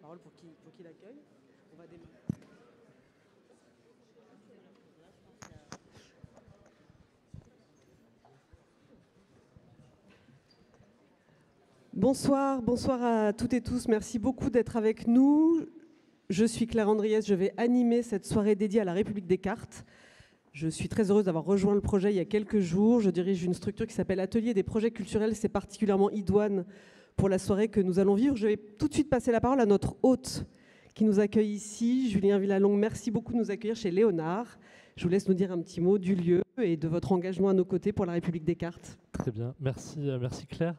parole pour qu'il accueille. On va démarrer. Bonsoir, bonsoir à toutes et tous. Merci beaucoup d'être avec nous. Je suis Claire Andriès, je vais animer cette soirée dédiée à la République des cartes. Je suis très heureuse d'avoir rejoint le projet il y a quelques jours. Je dirige une structure qui s'appelle Atelier des projets culturels. C'est particulièrement idoine pour la soirée que nous allons vivre. Je vais tout de suite passer la parole à notre hôte qui nous accueille ici, Julien Villalongue. Merci beaucoup de nous accueillir chez Léonard. Je vous laisse nous dire un petit mot du lieu et de votre engagement à nos côtés pour la République des cartes. Très bien, merci Claire.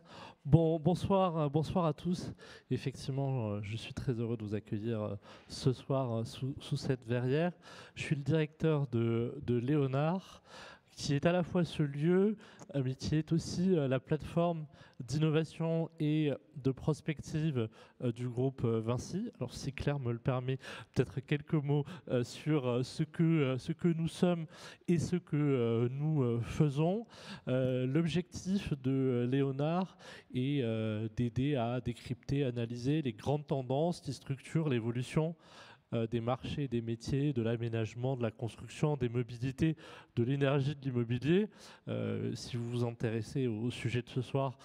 Bonsoir à tous. Effectivement, je suis très heureux de vous accueillir ce soir sous cette verrière. Je suis le directeur de Léonard, qui est à la fois ce lieu, mais qui est aussi la plateforme d'innovation et de prospective du groupe Vinci. Alors si Claire me le permet, peut-être quelques mots sur ce que nous sommes et ce que nous faisons. L'objectif de Léonard est d'aider à décrypter, analyser les grandes tendances qui structurent l'évolution des marchés, des métiers, de l'aménagement, de la construction, des mobilités, de l'énergie, de l'immobilier. Si vous vous intéressez au sujet de ce soir,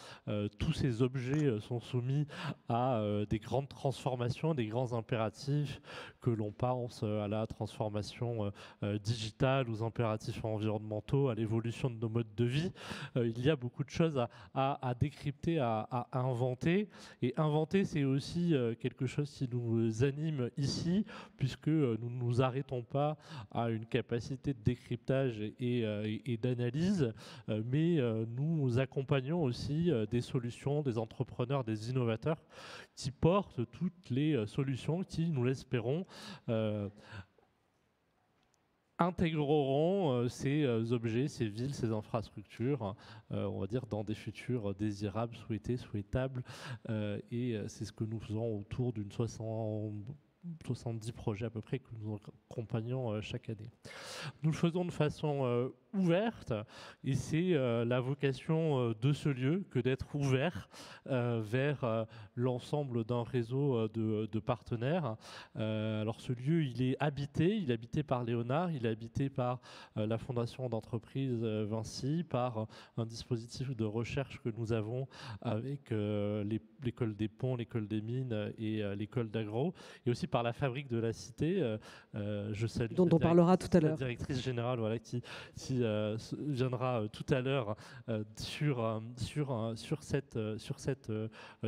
tous ces objets sont soumis à des grandes transformations, des grands impératifs, que l'on pense à la transformation digitale, aux impératifs environnementaux, à l'évolution de nos modes de vie. Il y a beaucoup de choses à décrypter, à inventer. Et inventer, c'est aussi quelque chose qui nous anime ici, puisque nous ne nous arrêtons pas à une capacité de décryptage et d'analyse, mais nous accompagnons aussi des solutions, des entrepreneurs, des innovateurs qui portent toutes les solutions qui, nous l'espérons, intégreront ces objets, ces villes, ces infrastructures, on va dire, dans des futurs désirables, souhaités, souhaitables. Et c'est ce que nous faisons autour d'une 70 projets à peu près que nous accompagnons chaque année. Nous le faisons de façon ouverte et c'est la vocation de ce lieu que d'être ouvert vers l'ensemble d'un réseau de partenaires. Alors ce lieu, il est habité par Léonard, il est habité par la fondation d'entreprise Vinci, par un dispositif de recherche que nous avons avec l'école des ponts, l'école des mines et l'école d'agro, et aussi par la fabrique de la cité. Je salue dont on parlera tout à l'heure. La directrice générale, voilà, qui viendra tout à l'heure sur cette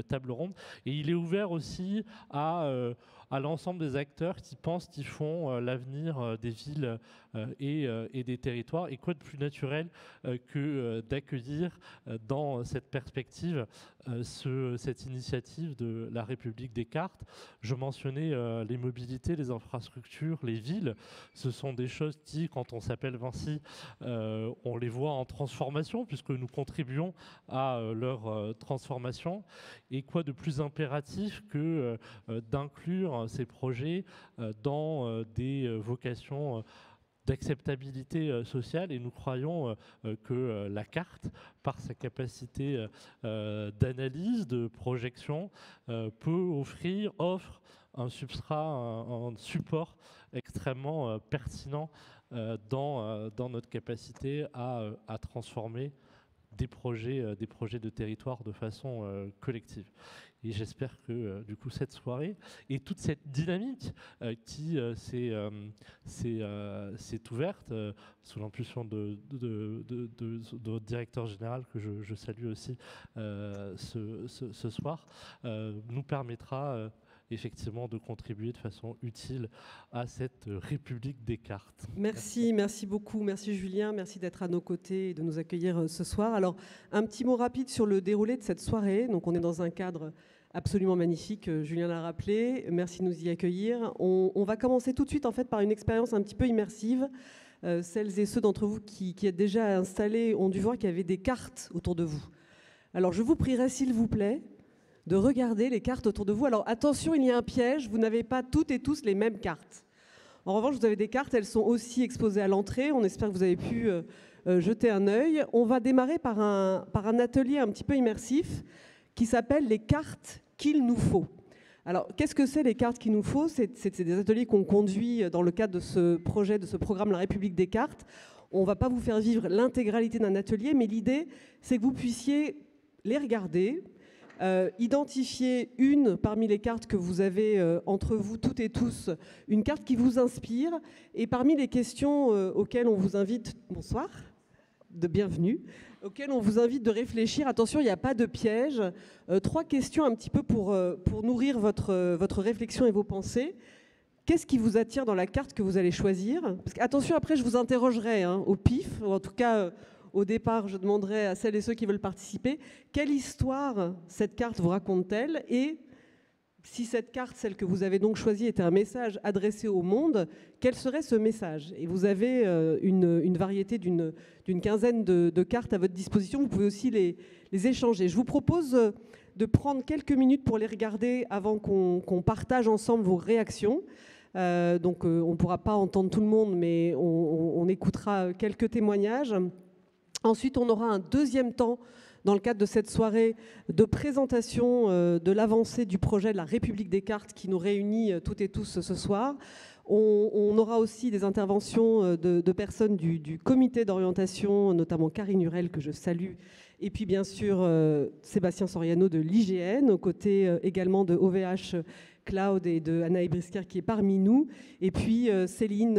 table ronde. Et il est ouvert aussi à l'ensemble des acteurs qui pensent qu'ils font l'avenir des villes et des territoires. Et quoi de plus naturel que d'accueillir dans cette perspective cette initiative de la République des cartes. Je mentionnais les mobilités, les infrastructures, les villes. Ce sont des choses qui, quand on s'appelle Vinci, on les voit en transformation puisque nous contribuons à leur transformation. Et quoi de plus impératif que d'inclure ces projets dans des vocations d'acceptabilité sociale, et nous croyons que la carte, par sa capacité d'analyse, de projection, offre un substrat, un support extrêmement pertinent dans notre capacité à transformer des projets de territoire de façon collective. Et j'espère que du coup cette soirée et toute cette dynamique qui s'est ouverte sous l'impulsion de votre directeur général, que je salue aussi ce soir, nous permettra effectivement de contribuer de façon utile à cette République des cartes. Merci beaucoup, merci Julien, merci d'être à nos côtés et de nous accueillir ce soir. Alors, un petit mot rapide sur le déroulé de cette soirée. Donc, on est dans un cadre absolument magnifique, Julien l'a rappelé, merci de nous y accueillir. On va commencer tout de suite en fait par une expérience un petit peu immersive. Celles et ceux d'entre vous qui êtes déjà installés ont dû voir qu'il y avait des cartes autour de vous. Alors, je vous prierai, s'il vous plaît, de regarder les cartes autour de vous. Alors attention, il y a un piège, vous n'avez pas toutes et tous les mêmes cartes. En revanche, vous avez des cartes, elles sont aussi exposées à l'entrée. On espère que vous avez pu jeter un œil. On va démarrer par un atelier un petit peu immersif qui s'appelle les cartes qu'il nous faut. Alors, qu'est-ce que c'est les cartes qu'il nous faut? C'est des ateliers qu'on conduit dans le cadre de ce projet, de ce programme La République des cartes. On ne va pas vous faire vivre l'intégralité d'un atelier, mais l'idée, c'est que vous puissiez les regarder, identifier une parmi les cartes que vous avez entre vous toutes et tous, une carte qui vous inspire, et parmi les questions auxquelles on vous invite, bonsoir, de bienvenue, auxquelles on vous invite de réfléchir. Attention, il n'y a pas de piège. 3 questions un petit peu pour nourrir votre réflexion et vos pensées. Qu'est-ce qui vous attire dans la carte que vous allez choisir? Parce que, attention, après, je vous interrogerai au pif, ou en tout cas, au départ, je demanderai à celles et ceux qui veulent participer, quelle histoire cette carte vous raconte-t-elle? Et si cette carte, celle que vous avez donc choisie, était un message adressé au monde, quel serait ce message? Et vous avez une variété d'une quinzaine de cartes à votre disposition. Vous pouvez aussi les échanger. Je vous propose de prendre quelques minutes pour les regarder avant qu'on partage ensemble vos réactions. Donc on ne pourra pas entendre tout le monde, mais on écoutera quelques témoignages. Ensuite, on aura un deuxième temps dans le cadre de cette soirée de présentation de l'avancée du projet de la République des cartes qui nous réunit toutes et tous ce soir. On aura aussi des interventions de personnes du comité d'orientation, notamment Karine Hurel, que je salue, et puis bien sûr Sébastien Soriano de l'IGN, aux côtés également de OVH Cloud et de Anaïs Brisker qui est parmi nous, et puis Céline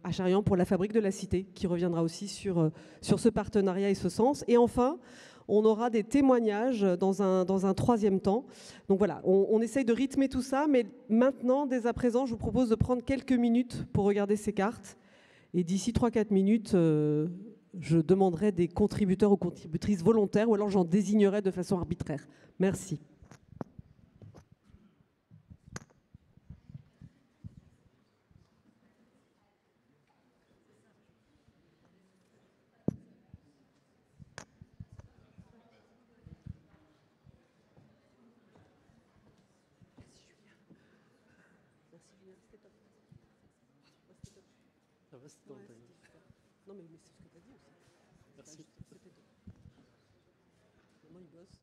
Acharian pour la Fabrique de la Cité, qui reviendra aussi sur ce partenariat et ce sens. Et enfin, on aura des témoignages dans un troisième temps. Donc voilà, on essaye de rythmer tout ça, mais maintenant, dès à présent, je vous propose de prendre quelques minutes pour regarder ces cartes. Et d'ici 3-4 minutes, je demanderai des contributeurs ou contributrices volontaires, ou alors j'en désignerai de façon arbitraire. Merci. Non, mais c'est ce que tu as dit aussi. Merci. Comment il bosse?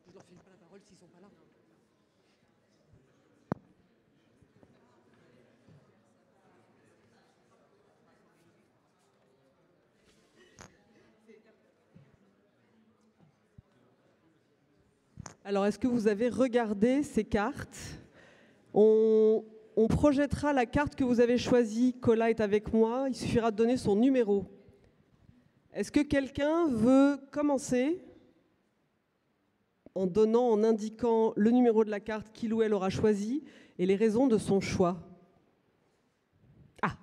Je leur file pas la parole s'ils sont pas là. Alors, est-ce que vous avez regardé ces cartes? On projettera la carte que vous avez choisie. Cola est avec moi. Il suffira de donner son numéro. Est-ce que quelqu'un veut commencer en indiquant le numéro de la carte qu'il ou elle aura choisi et les raisons de son choix? Ah.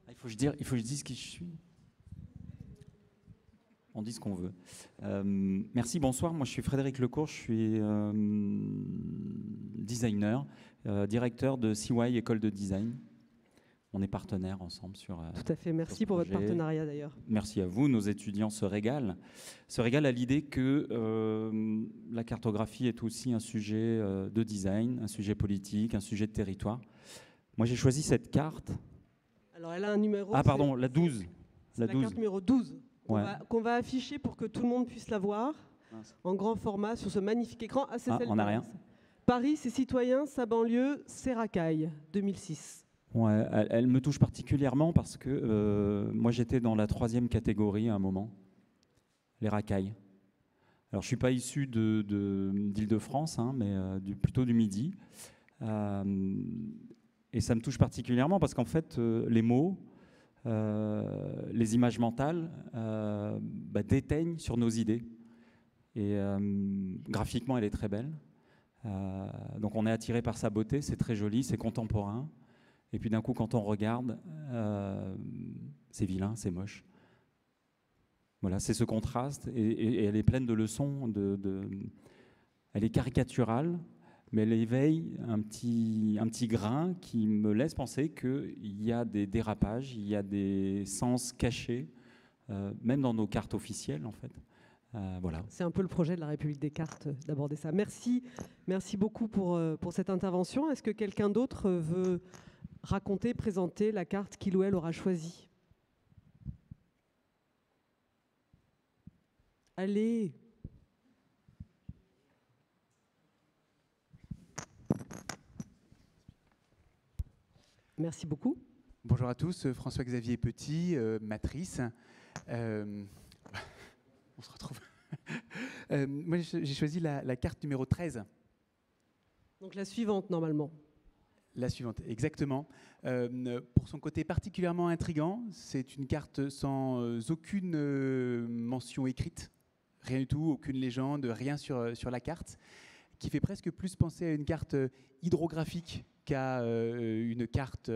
Il faut que je dise qui je suis. On dit ce qu'on veut. Merci, bonsoir. Moi, je suis Frédéric Lecourt, je suis designer, directeur de CY École de Design. On est partenaires ensemble sur Tout à fait, merci pour votre partenariat d'ailleurs. Merci à vous, nos étudiants se régalent. Se régalent à l'idée que la cartographie est aussi un sujet de design, un sujet politique, un sujet de territoire. Moi, j'ai choisi cette carte. Alors, elle a un numéro. Ah, pardon, la 12. La carte numéro 12. Ouais. Qu'on va afficher pour que tout le monde puisse la voir. en grand format sur ce magnifique écran. Ah, c'est celle on n'a rien. Paris, ses citoyens, sa banlieue, ses racailles, 2006. Ouais, elle me touche particulièrement parce que moi j'étais dans la 3e catégorie à un moment, les racailles. Alors je ne suis pas issu d'Île-de-France, mais plutôt du Midi. Et ça me touche particulièrement parce qu'en fait, les mots, les images mentales déteignent sur nos idées. Et graphiquement, elle est très belle. Donc on est attiré par sa beauté, c'est très joli, c'est contemporain. Et puis d'un coup, quand on regarde, c'est vilain, c'est moche. Voilà, c'est ce contraste. Et elle est pleine de leçons. Elle est caricaturale, mais elle éveille un petit grain qui me laisse penser qu'il y a des dérapages, il y a des sens cachés, même dans nos cartes officielles, en fait. Voilà. C'est un peu le projet de la République des cartes d'aborder ça. Merci beaucoup pour cette intervention. Est-ce que quelqu'un d'autre veut raconter, présenter la carte qu'il ou elle aura choisie? Allez. Merci beaucoup. Bonjour à tous, François-Xavier Petit, Matrice. On se retrouve. Moi, j'ai choisi la carte numéro 13. Donc la suivante, normalement. La suivante, exactement. Pour son côté particulièrement intriguant, c'est une carte sans aucune mention écrite, rien du tout, aucune légende, rien sur la carte, qui fait presque plus penser à une carte hydrographique qu'à une carte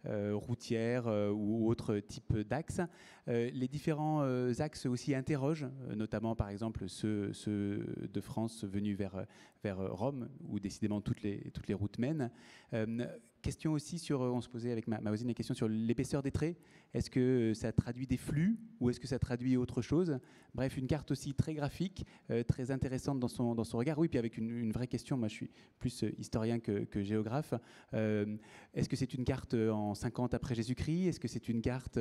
routière ou autre type d'axe. Les différents axes aussi interrogent, notamment par exemple ceux de France venus vers Rome, où décidément toutes les routes mènent. Question aussi on se posait avec ma voisine la question sur l'épaisseur des traits. Est-ce que ça traduit des flux ou est-ce que ça traduit autre chose? Bref, une carte aussi très graphique, très intéressante dans son regard. Oui, puis avec une vraie question, moi je suis plus historien que géographe. Est-ce que c'est une carte en 50 après Jésus-Christ? Est-ce que c'est une carte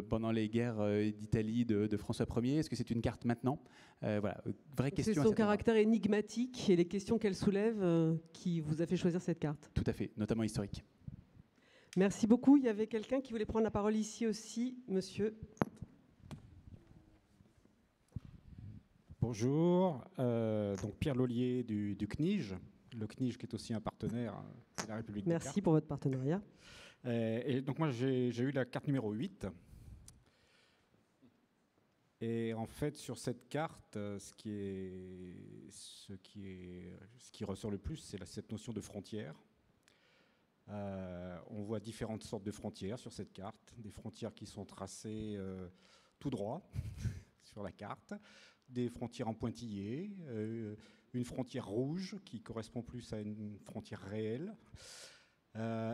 pendant les guerres d'Italie de François Ier? Est-ce que c'est une carte maintenant? Voilà, vraie question. C'est son caractère énigmatique et les questions qu'elle soulève qui vous a fait choisir cette carte. Tout à fait, notamment historique. Merci beaucoup. Il y avait quelqu'un qui voulait prendre la parole ici aussi, monsieur. Bonjour, donc Pierre Lollier du CNIJ, le CNIJ qui est aussi un partenaire de la République des cartes. Merci pour votre partenariat. Et donc moi j'ai eu la carte numéro 8. Et en fait sur cette carte, ce qui ressort le plus, c'est cette notion de frontière. On voit différentes sortes de frontières sur cette carte, des frontières qui sont tracées tout droit sur la carte, des frontières en pointillés, une frontière rouge qui correspond plus à une frontière réelle.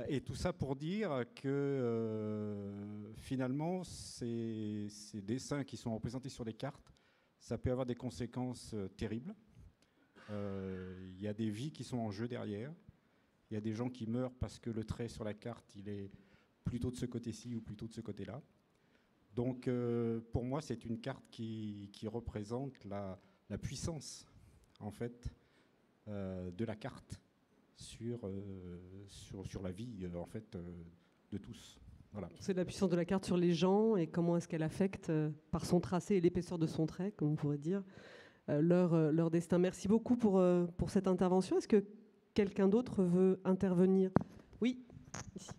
Et tout ça pour dire que finalement, ces dessins qui sont représentés sur les cartes, ça peut avoir des conséquences terribles. Il y a des vies qui sont en jeu derrière. Il y a des gens qui meurent parce que le trait sur la carte, il est plutôt de ce côté-ci ou plutôt de ce côté-là. Donc pour moi, c'est une carte qui représente la puissance, en fait, de la carte sur la vie, en fait, de tous. Voilà. C'est la puissance de la carte sur les gens et comment est-ce qu'elle affecte, par son tracé et l'épaisseur de son trait, comme on pourrait dire, leur destin. Merci beaucoup pour cette intervention. Est-ce que quelqu'un d'autre veut intervenir? Oui, ici.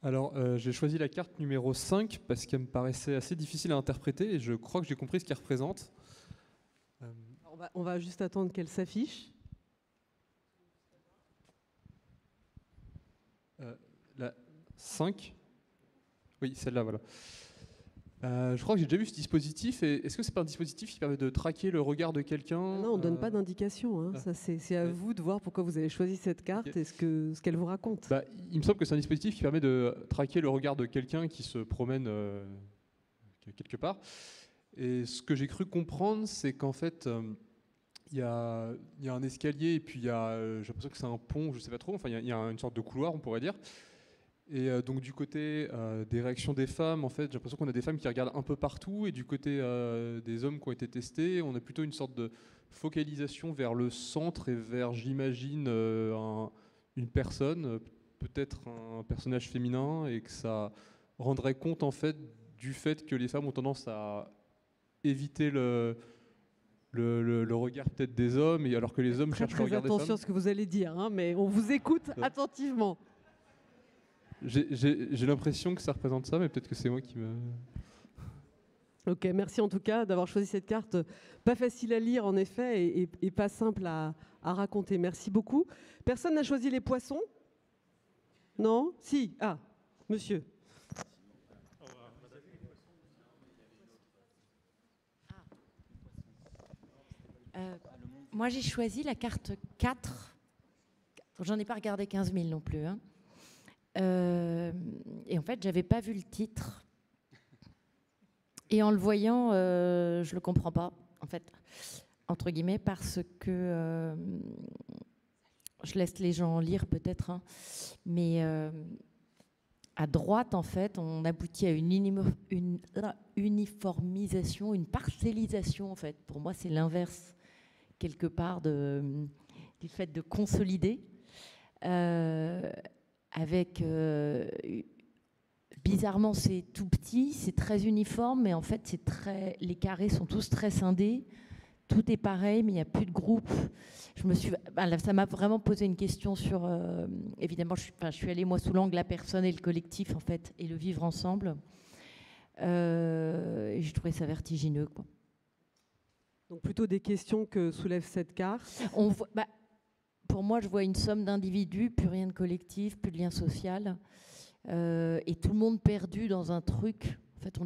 Alors, j'ai choisi la carte numéro 5 parce qu'elle me paraissait assez difficile à interpréter et je crois que j'ai compris ce qu'elle représente. On va juste attendre qu'elle s'affiche. La 5 ? Oui, celle-là, voilà. Je crois que j'ai déjà vu ce dispositif. Est-ce que c'est pas un dispositif qui permet de traquer le regard de quelqu'un? Non, on ne donne pas d'indication. Hein. Ça, c'est à vous de voir pourquoi vous avez choisi cette carte et ce qu'elle vous raconte. Il me semble que c'est un dispositif qui permet de traquer le regard de quelqu'un qui se promène quelque part. Et ce que j'ai cru comprendre, c'est qu'en fait, il y a un escalier et puis j'ai l'impression que c'est un pont, je ne sais pas trop. Enfin, il y a une sorte de couloir, on pourrait dire. Et donc du côté des réactions des femmes, en fait, j'ai l'impression qu'on a des femmes qui regardent un peu partout, et du côté des hommes qui ont été testés, on a plutôt une sorte de focalisation vers le centre et vers, j'imagine, une personne, peut-être un personnage féminin, et que ça rendrait compte en fait du fait que les femmes ont tendance à éviter le regard peut-être des hommes, et alors que les hommes cherchent le regard des femmes. Attention à ce que vous allez dire, hein, mais on vous écoute attentivement. J'ai l'impression que ça représente ça, mais peut-être que c'est moi qui me... Ok, merci en tout cas d'avoir choisi cette carte. Pas facile à lire en effet et pas simple à raconter. Merci beaucoup. Personne n'a choisi les poissons? Non? Si. Ah, monsieur. Moi j'ai choisi la carte 4. J'en ai pas regardé 15 000 non plus. Hein. Et en fait, j'avais pas vu le titre. Et en le voyant, je le comprends pas, en fait, entre guillemets, parce que je laisse les gens lire peut-être, hein, mais à droite, en fait, on aboutit à une uniformisation, une parcellisation, en fait. Pour moi, c'est l'inverse, quelque part, du fait de consolider. Avec bizarrement c'est tout petit, c'est très uniforme, mais en fait les carrés sont tous très scindés, tout est pareil, mais il n'y a plus de groupe. Ça m'a vraiment posé une question sur, évidemment, je suis allée moi sous l'angle la personne et le collectif en fait, et le vivre ensemble. Et j'ai trouvé ça vertigineux, quoi. Donc plutôt des questions que soulève cette carte. Pour moi, je vois une somme d'individus, plus rien de collectif, plus de lien social, et tout le monde perdu dans un truc. En fait,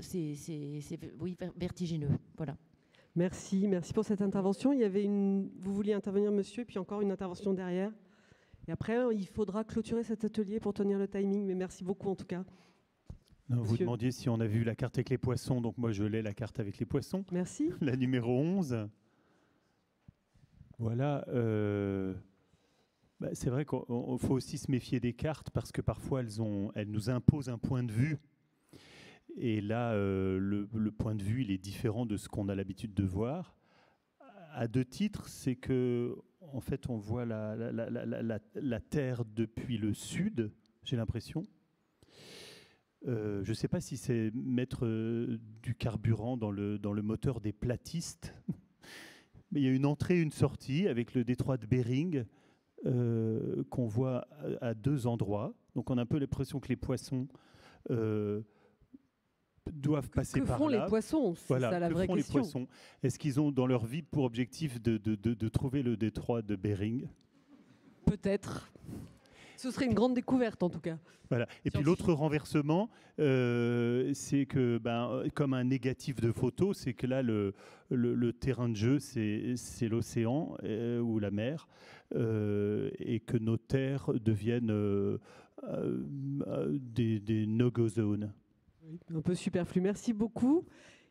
c'est vertigineux. Voilà. Merci pour cette intervention. Vous vouliez intervenir, monsieur, et puis encore une intervention derrière. Et après, il faudra clôturer cet atelier pour tenir le timing. Mais merci beaucoup en tout cas. Non, vous demandiez si on a vu la carte avec les poissons. Donc moi, je l'ai, la carte avec les poissons. Merci. La numéro 11. Voilà, c'est vrai qu'il faut aussi se méfier des cartes parce que parfois elles nous imposent un point de vue. Et là, le point de vue, il est différent de ce qu'on a l'habitude de voir. À deux titres, c'est que en fait, on voit la Terre depuis le sud, j'ai l'impression. Je ne sais pas si c'est mettre du carburant dans le moteur des platistes. Mais il y a une entrée et une sortie avec le détroit de Bering qu'on voit à deux endroits. Donc on a un peu l'impression que les poissons doivent passer par là. Que font les poissons? C'est ça la vraie question. Les poissons? Est-ce qu'ils ont dans leur vie pour objectif de trouver le détroit de Bering? Peut-être. Ce serait une grande découverte en tout cas. Voilà. Et puis l'autre renversement, c'est que, comme un négatif de photo, c'est que là, le terrain de jeu, c'est l'océan ou la mer, et que nos terres deviennent des no-go zones. Oui, un peu superflu. Merci beaucoup.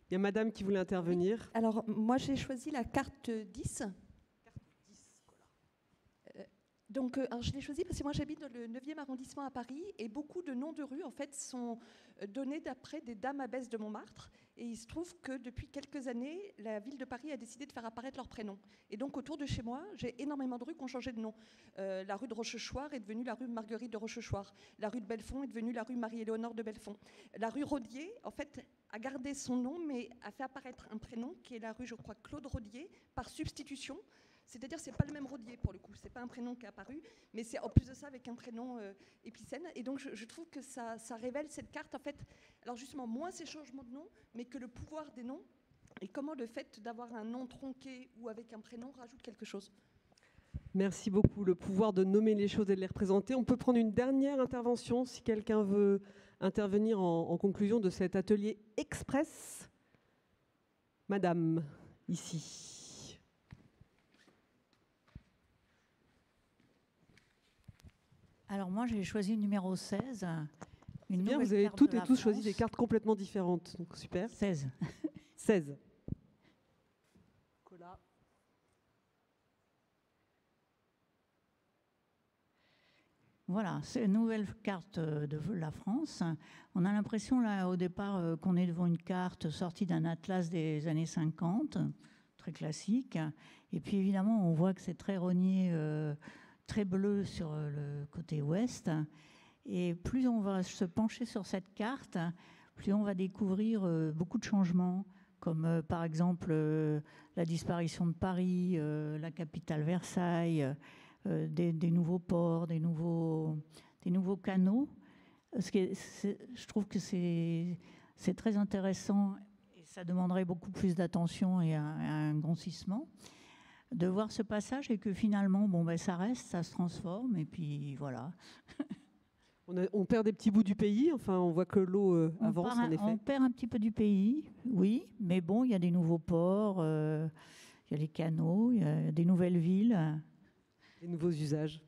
Il y a madame qui voulait intervenir. Alors, moi, j'ai choisi la carte 10. Donc, je l'ai choisi parce que moi j'habite dans le 9e arrondissement à Paris et beaucoup de noms de rues en fait sont donnés d'après des dames abbesses de Montmartre. Et il se trouve que depuis quelques années, la ville de Paris a décidé de faire apparaître leurs prénoms. Et donc autour de chez moi, j'ai énormément de rues qui ont changé de nom. La rue de Rochechouart est devenue la rue Marguerite de Rochechouart. La rue de Belfond est devenue la rue Marie-Éléonore de Belfond. La rue Rodier, en fait, a gardé son nom mais a fait apparaître un prénom qui est la rue, je crois, Claude Rodier, par substitution. C'est-à-dire que ce n'est pas le même Rodier pour le coup, ce n'est pas un prénom qui est apparu, mais c'est en plus de ça avec un prénom épicène. Et donc je trouve que ça révèle cette carte, en fait, alors justement, moins ces changements de nom, mais que le pouvoir des noms, et comment le fait d'avoir un nom tronqué ou avec un prénom rajoute quelque chose. Merci beaucoup, le pouvoir de nommer les choses et de les représenter. On peut prendre une dernière intervention si quelqu'un veut intervenir en conclusion de cet atelier express. Madame, ici. Alors moi, j'ai choisi le numéro 16. Bien, vous avez toutes et tous choisi des cartes complètement différentes. Donc super. 16. 16. Voilà, c'est une nouvelle carte de la France. On a l'impression là au départ qu'on est devant une carte sortie d'un atlas des années 50, très classique. Et puis évidemment, on voit que c'est très rogné, très bleu sur le côté ouest. Et plus on va se pencher sur cette carte, plus on va découvrir beaucoup de changements, comme par exemple la disparition de Paris, la capitale Versailles, des nouveaux ports, des nouveaux canaux. Je trouve que c'est très intéressant et ça demanderait beaucoup plus d'attention et un grossissement de voir ce passage et que finalement, bon, ben, ça reste, ça se transforme et puis voilà. On perd des petits bouts du pays, enfin on voit que l'eau avance en effet. On perd un petit peu du pays, oui, mais bon, il y a des nouveaux ports, il y a les canaux, il y a des nouvelles villes. Des nouveaux usages.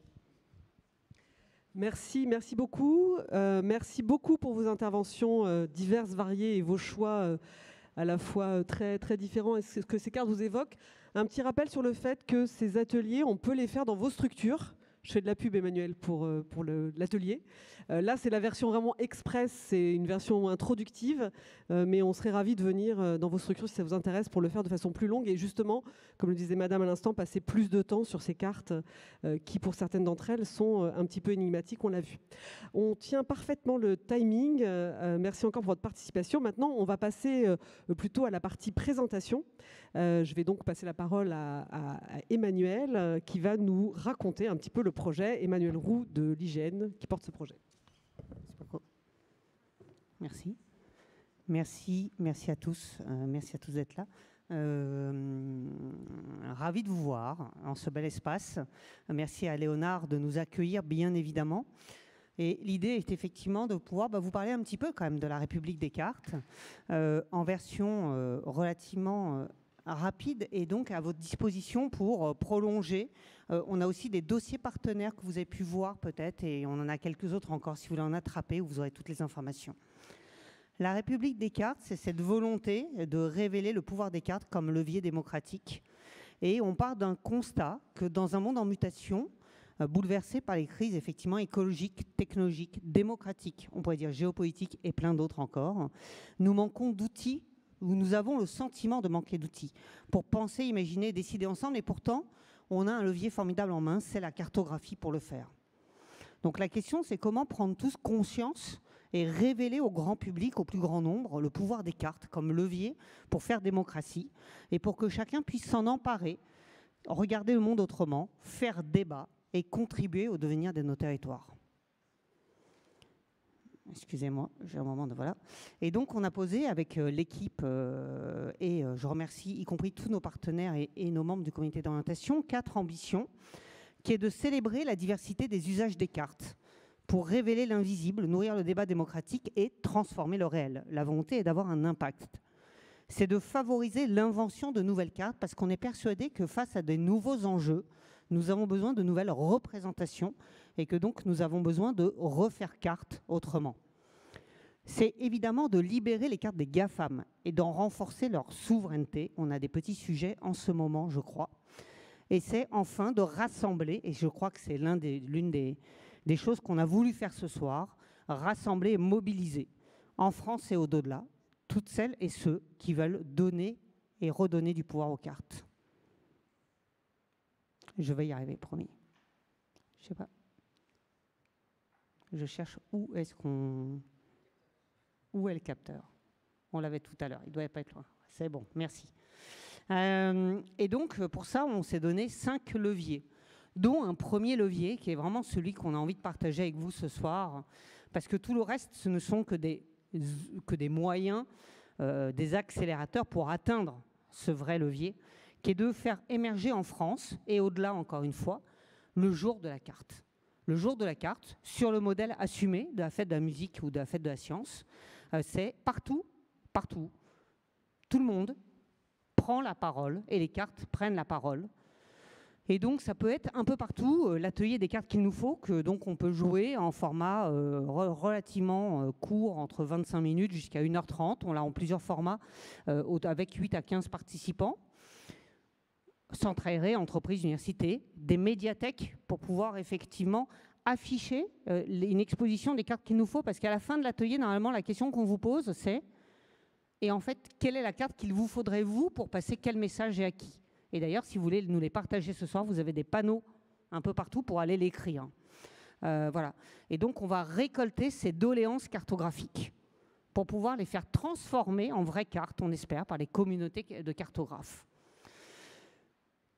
Merci beaucoup. Merci beaucoup pour vos interventions diverses, variées et vos choix à la fois très, très différents et ce que ces cartes vous évoquent. Un petit rappel sur le fait que ces ateliers, on peut les faire dans vos structures. Je fais de la pub, Emmanuel, pour l'atelier. Là, c'est la version vraiment express, c'est une version introductive, mais on serait ravis de venir dans vos structures si ça vous intéresse pour le faire de façon plus longue et justement, comme le disait Madame à l'instant, passer plus de temps sur ces cartes qui, pour certaines d'entre elles, sont un petit peu énigmatiques, on l'a vu. On tient parfaitement le timing. Merci encore pour votre participation. Maintenant, on va passer plutôt à la partie présentation. Je vais donc passer la parole à Emmanuel qui va nous raconter un petit peu le projet. Emmanuel Roux de l'IGN qui porte ce projet. Merci. Merci à tous. Merci à tous d'être là. Ravi de vous voir en ce bel espace. Merci à Léonard de nous accueillir, bien évidemment. Et l'idée est effectivement de pouvoir vous parler un petit peu quand même de la République des cartes en version relativement rapide et donc à votre disposition pour prolonger. On a aussi des dossiers partenaires que vous avez pu voir peut-être et on en a quelques autres encore si vous voulez en attraper où vous aurez toutes les informations. La République des cartes, c'est cette volonté de révéler le pouvoir des cartes comme levier démocratique. Et on part d'un constat que dans un monde en mutation, bouleversé par les crises effectivement écologiques, technologiques, démocratiques, on pourrait dire géopolitiques et plein d'autres encore, nous manquons d'outils, ou nous avons le sentiment de manquer d'outils pour penser, imaginer, décider ensemble. Et pourtant, on a un levier formidable en main, c'est la cartographie pour le faire. Donc la question, c'est comment prendre tous conscience et révéler au grand public, au plus grand nombre, le pouvoir des cartes comme levier pour faire démocratie et pour que chacun puisse s'en emparer, regarder le monde autrement, faire débat et contribuer au devenir de nos territoires. Excusez-moi, j'ai un moment de voilà. Et donc, on a posé avec l'équipe, et je remercie y compris tous nos partenaires et nos membres du comité d'orientation, 4 ambitions, qui est de célébrer la diversité des usages des cartes pour révéler l'invisible, nourrir le débat démocratique et transformer le réel. La volonté est d'avoir un impact. C'est de favoriser l'invention de nouvelles cartes parce qu'on est persuadé que face à des nouveaux enjeux, nous avons besoin de nouvelles représentations et que donc nous avons besoin de refaire carte autrement. C'est évidemment de libérer les cartes des GAFAM et d'en renforcer leur souveraineté. On a des petits sujets en ce moment, je crois. Et c'est enfin de rassembler, et je crois que c'est l'une des choses qu'on a voulu faire ce soir, rassembler et mobiliser en France et au-delà toutes celles et ceux qui veulent donner et redonner du pouvoir aux cartes. Je vais y arriver, promis. Je sais pas. Je cherche où est-ce qu'on... Où est le capteur? On l'avait tout à l'heure, il ne doit pas être loin. C'est bon, merci. Et donc, pour ça, on s'est donné 5 leviers, dont un premier levier qui est vraiment celui qu'on a envie de partager avec vous ce soir, parce que tout le reste, ce ne sont que des moyens, des accélérateurs pour atteindre ce vrai levier, qui est de faire émerger en France, et au-delà encore une fois, le jour de la carte. Le jour de la carte, sur le modèle assumé de la fête de la musique ou de la fête de la science, c'est partout, partout, tout le monde prend la parole et les cartes prennent la parole. Et donc ça peut être un peu partout l'atelier des cartes qu'il nous faut, que donc on peut jouer en format relativement court, entre 25 minutes jusqu'à 1h30. On l'a en plusieurs formats avec 8 à 15 participants. Centre aéré, entreprises, universités, des médiathèques pour pouvoir effectivement afficher une exposition des cartes qu'il nous faut, parce qu'à la fin de l'atelier, normalement, la question qu'on vous pose, c'est et en fait, quelle est la carte qu'il vous faudrait, vous, pour passer quel message et à qui? Et d'ailleurs, si vous voulez nous les partager ce soir, vous avez des panneaux un peu partout pour aller l'écrire. Voilà. Et donc, on va récolter ces doléances cartographiques pour pouvoir les faire transformer en vraies cartes, on espère, par les communautés de cartographes.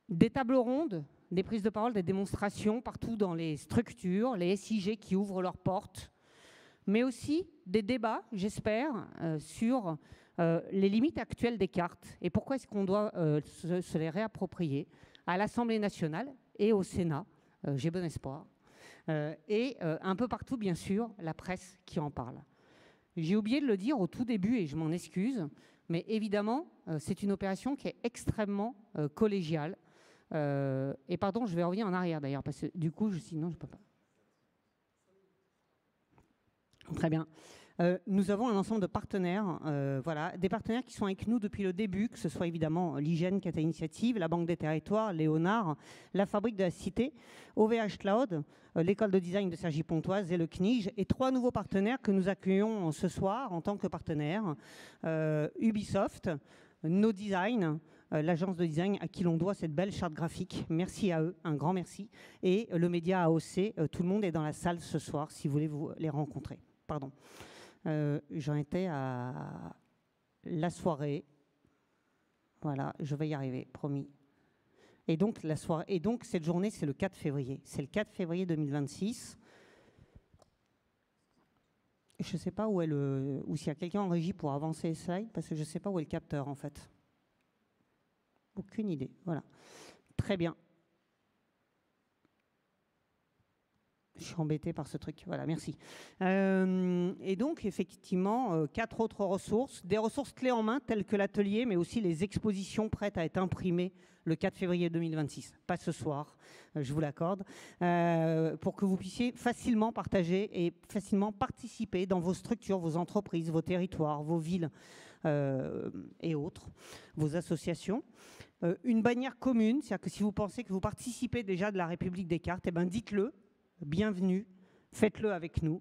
Des tables rondes, des prises de parole, des démonstrations partout dans les structures, les SIG qui ouvrent leurs portes, mais aussi des débats, j'espère, sur les limites actuelles des cartes et pourquoi est-ce qu'on doit se les réapproprier à l'Assemblée nationale et au Sénat, j'ai bon espoir, et un peu partout, bien sûr, la presse qui en parle. J'ai oublié de le dire au tout début et je m'en excuse, mais évidemment, c'est une opération qui est extrêmement collégiale. Et pardon, je vais revenir en arrière d'ailleurs, parce que du coup, sinon je ne peux pas. Très bien. Nous avons un ensemble de partenaires, voilà, des partenaires qui sont avec nous depuis le début, que ce soit évidemment l'IGN qui est à l'initiative, la Banque des Territoires, Léonard, la Fabrique de la Cité, OVH Cloud, l'école de design de Cergy-Pontoise et le CNIJ, et 3 nouveaux partenaires que nous accueillons ce soir en tant que partenaires, Ubisoft, No Design, l'agence de design à qui l'on doit cette belle charte graphique. Merci à eux, un grand merci. Et le média AOC, tout le monde est dans la salle ce soir si vous voulez vous les rencontrer. Pardon. J'en étais à la soirée. Voilà, je vais y arriver, promis. Et donc, cette journée, c'est le 4 février. C'est le 4 février 2026. Je ne sais pas où est ou s'il y a quelqu'un en régie pour avancer les slides, parce que je ne sais pas où est le capteur, en fait. Aucune idée. Voilà. Très bien. Je suis embêtée par ce truc. Voilà, merci. Et donc, effectivement, 4 autres ressources. Des ressources clés en main, telles que l'atelier, mais aussi les expositions prêtes à être imprimées le 4 février 2026. Pas ce soir, je vous l'accorde. Pour que vous puissiez facilement partager et facilement participer dans vos structures, vos entreprises, vos territoires, vos villes et autres, vos associations. Une bannière commune, c'est-à-dire que si vous pensez que vous participez déjà de la République des cartes, eh ben dites-le. Bienvenue, faites-le avec nous.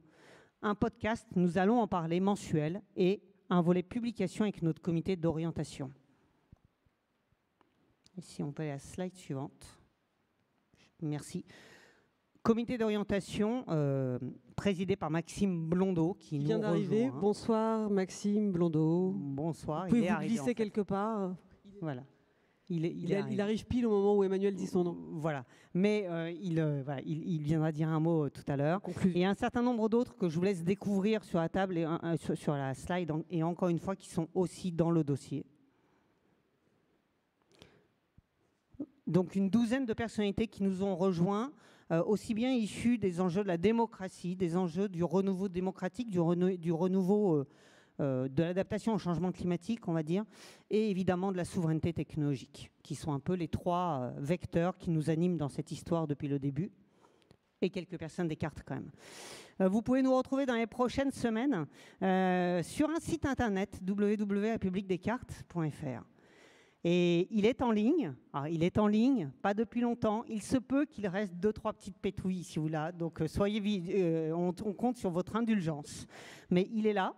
Un podcast, nous allons en parler, mensuel, et un volet publication avec notre comité d'orientation. Et si on peut aller à la slide suivante. Merci. Comité d'orientation présidé par Maxime Blondeau qui vient d'arriver. Bonsoir Maxime Blondeau. Bonsoir. Vous pouvez vous glisser quelque part. Voilà. Il arrive pile au moment où Emmanuel dit son nom. Voilà. Mais il viendra dire un mot tout à l'heure. Et un certain nombre d'autres que je vous laisse découvrir sur la table et sur la slide, et encore une fois, qui sont aussi dans le dossier. Donc une douzaine de personnalités qui nous ont rejoints, aussi bien issus des enjeux de la démocratie, des enjeux du renouveau démocratique, du renouveau de l'adaptation au changement climatique, on va dire, et évidemment de la souveraineté technologique, qui sont un peu les 3 vecteurs qui nous animent dans cette histoire depuis le début, et quelques personnes des cartes quand même. Vous pouvez nous retrouver dans les prochaines semaines sur un site internet www.republiquedescartes.fr. Et il est en ligne. Alors, il est en ligne, pas depuis longtemps. Il se peut qu'il reste 2-3 petites pétouilles ici ou là. Donc, on compte sur votre indulgence. Mais il est là.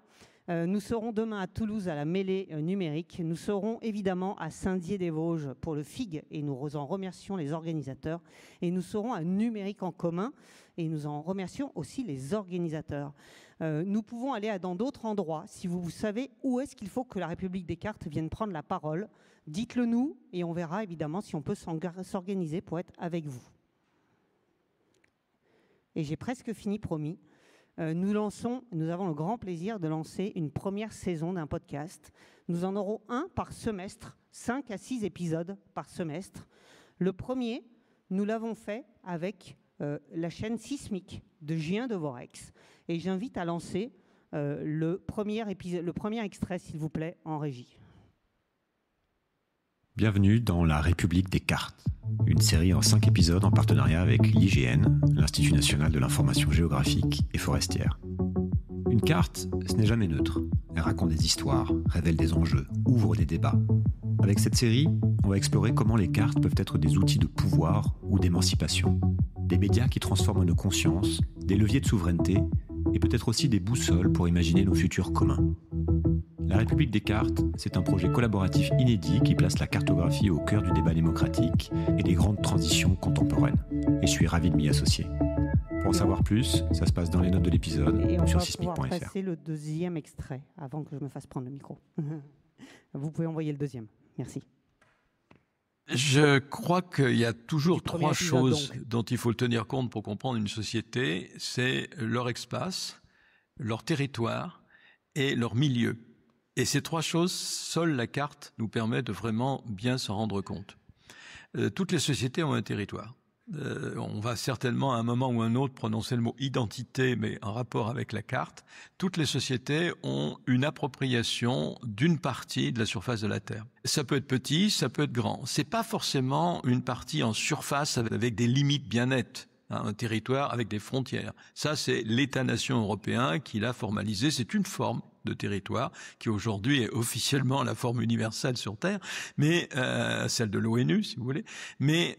Nous serons demain à Toulouse à la mêlée numérique. Nous serons évidemment à Saint-Dié-des-Vosges pour le FIG et nous en remercions les organisateurs. Et nous serons à Numérique en commun et nous en remercions aussi les organisateurs. Nous pouvons aller dans d'autres endroits. Si vous savez où est-ce qu'il faut que la République des cartes vienne prendre la parole, dites-le nous et on verra évidemment si on peut s'organiser pour être avec vous. Et j'ai presque fini, promis. Nous avons le grand plaisir de lancer une première saison d'un podcast. Nous en aurons un par semestre, 5 à 6 épisodes par semestre. Le premier, nous l'avons fait avec la chaîne Sismique de Julien Devorex. Et j'invite à lancer le premier extrait, s'il vous plaît, en régie. Bienvenue dans La République des cartes, une série en 5 épisodes en partenariat avec l'IGN, l'Institut national de l'information géographique et forestière. Une carte, ce n'est jamais neutre. Elle raconte des histoires, révèle des enjeux, ouvre des débats. Avec cette série, on va explorer comment les cartes peuvent être des outils de pouvoir ou d'émancipation. des médias qui transforment nos consciences, des leviers de souveraineté et peut-être aussi des boussoles pour imaginer nos futurs communs. La République des cartes, c'est un projet collaboratif inédit qui place la cartographie au cœur du débat démocratique et des grandes transitions contemporaines. Et je suis ravi de m'y associer. Pour en savoir plus, ça se passe dans les notes de l'épisode ou sur sismic.fr. On va passer le deuxième extrait avant que je me fasse prendre le micro. Vous pouvez envoyer le deuxième. Merci. Je crois qu'il y a toujours trois choses dont il faut tenir compte pour comprendre une société. C'est leur espace, leur territoire et leur milieu. Et ces trois choses, seule la carte nous permet de vraiment bien s'en rendre compte. Toutes les sociétés ont un territoire. On va certainement à un moment ou un autre prononcer le mot identité, mais en rapport avec la carte. Toutes les sociétés ont une appropriation d'une partie de la surface de la Terre. Ça peut être petit, ça peut être grand. C'est pas forcément une partie en surface avec des limites bien nettes. Un territoire avec des frontières. Ça, c'est l'État-nation européen qui l'a formalisé. C'est une forme de territoire qui aujourd'hui est officiellement la forme universelle sur Terre, mais celle de l'ONU, si vous voulez. Mais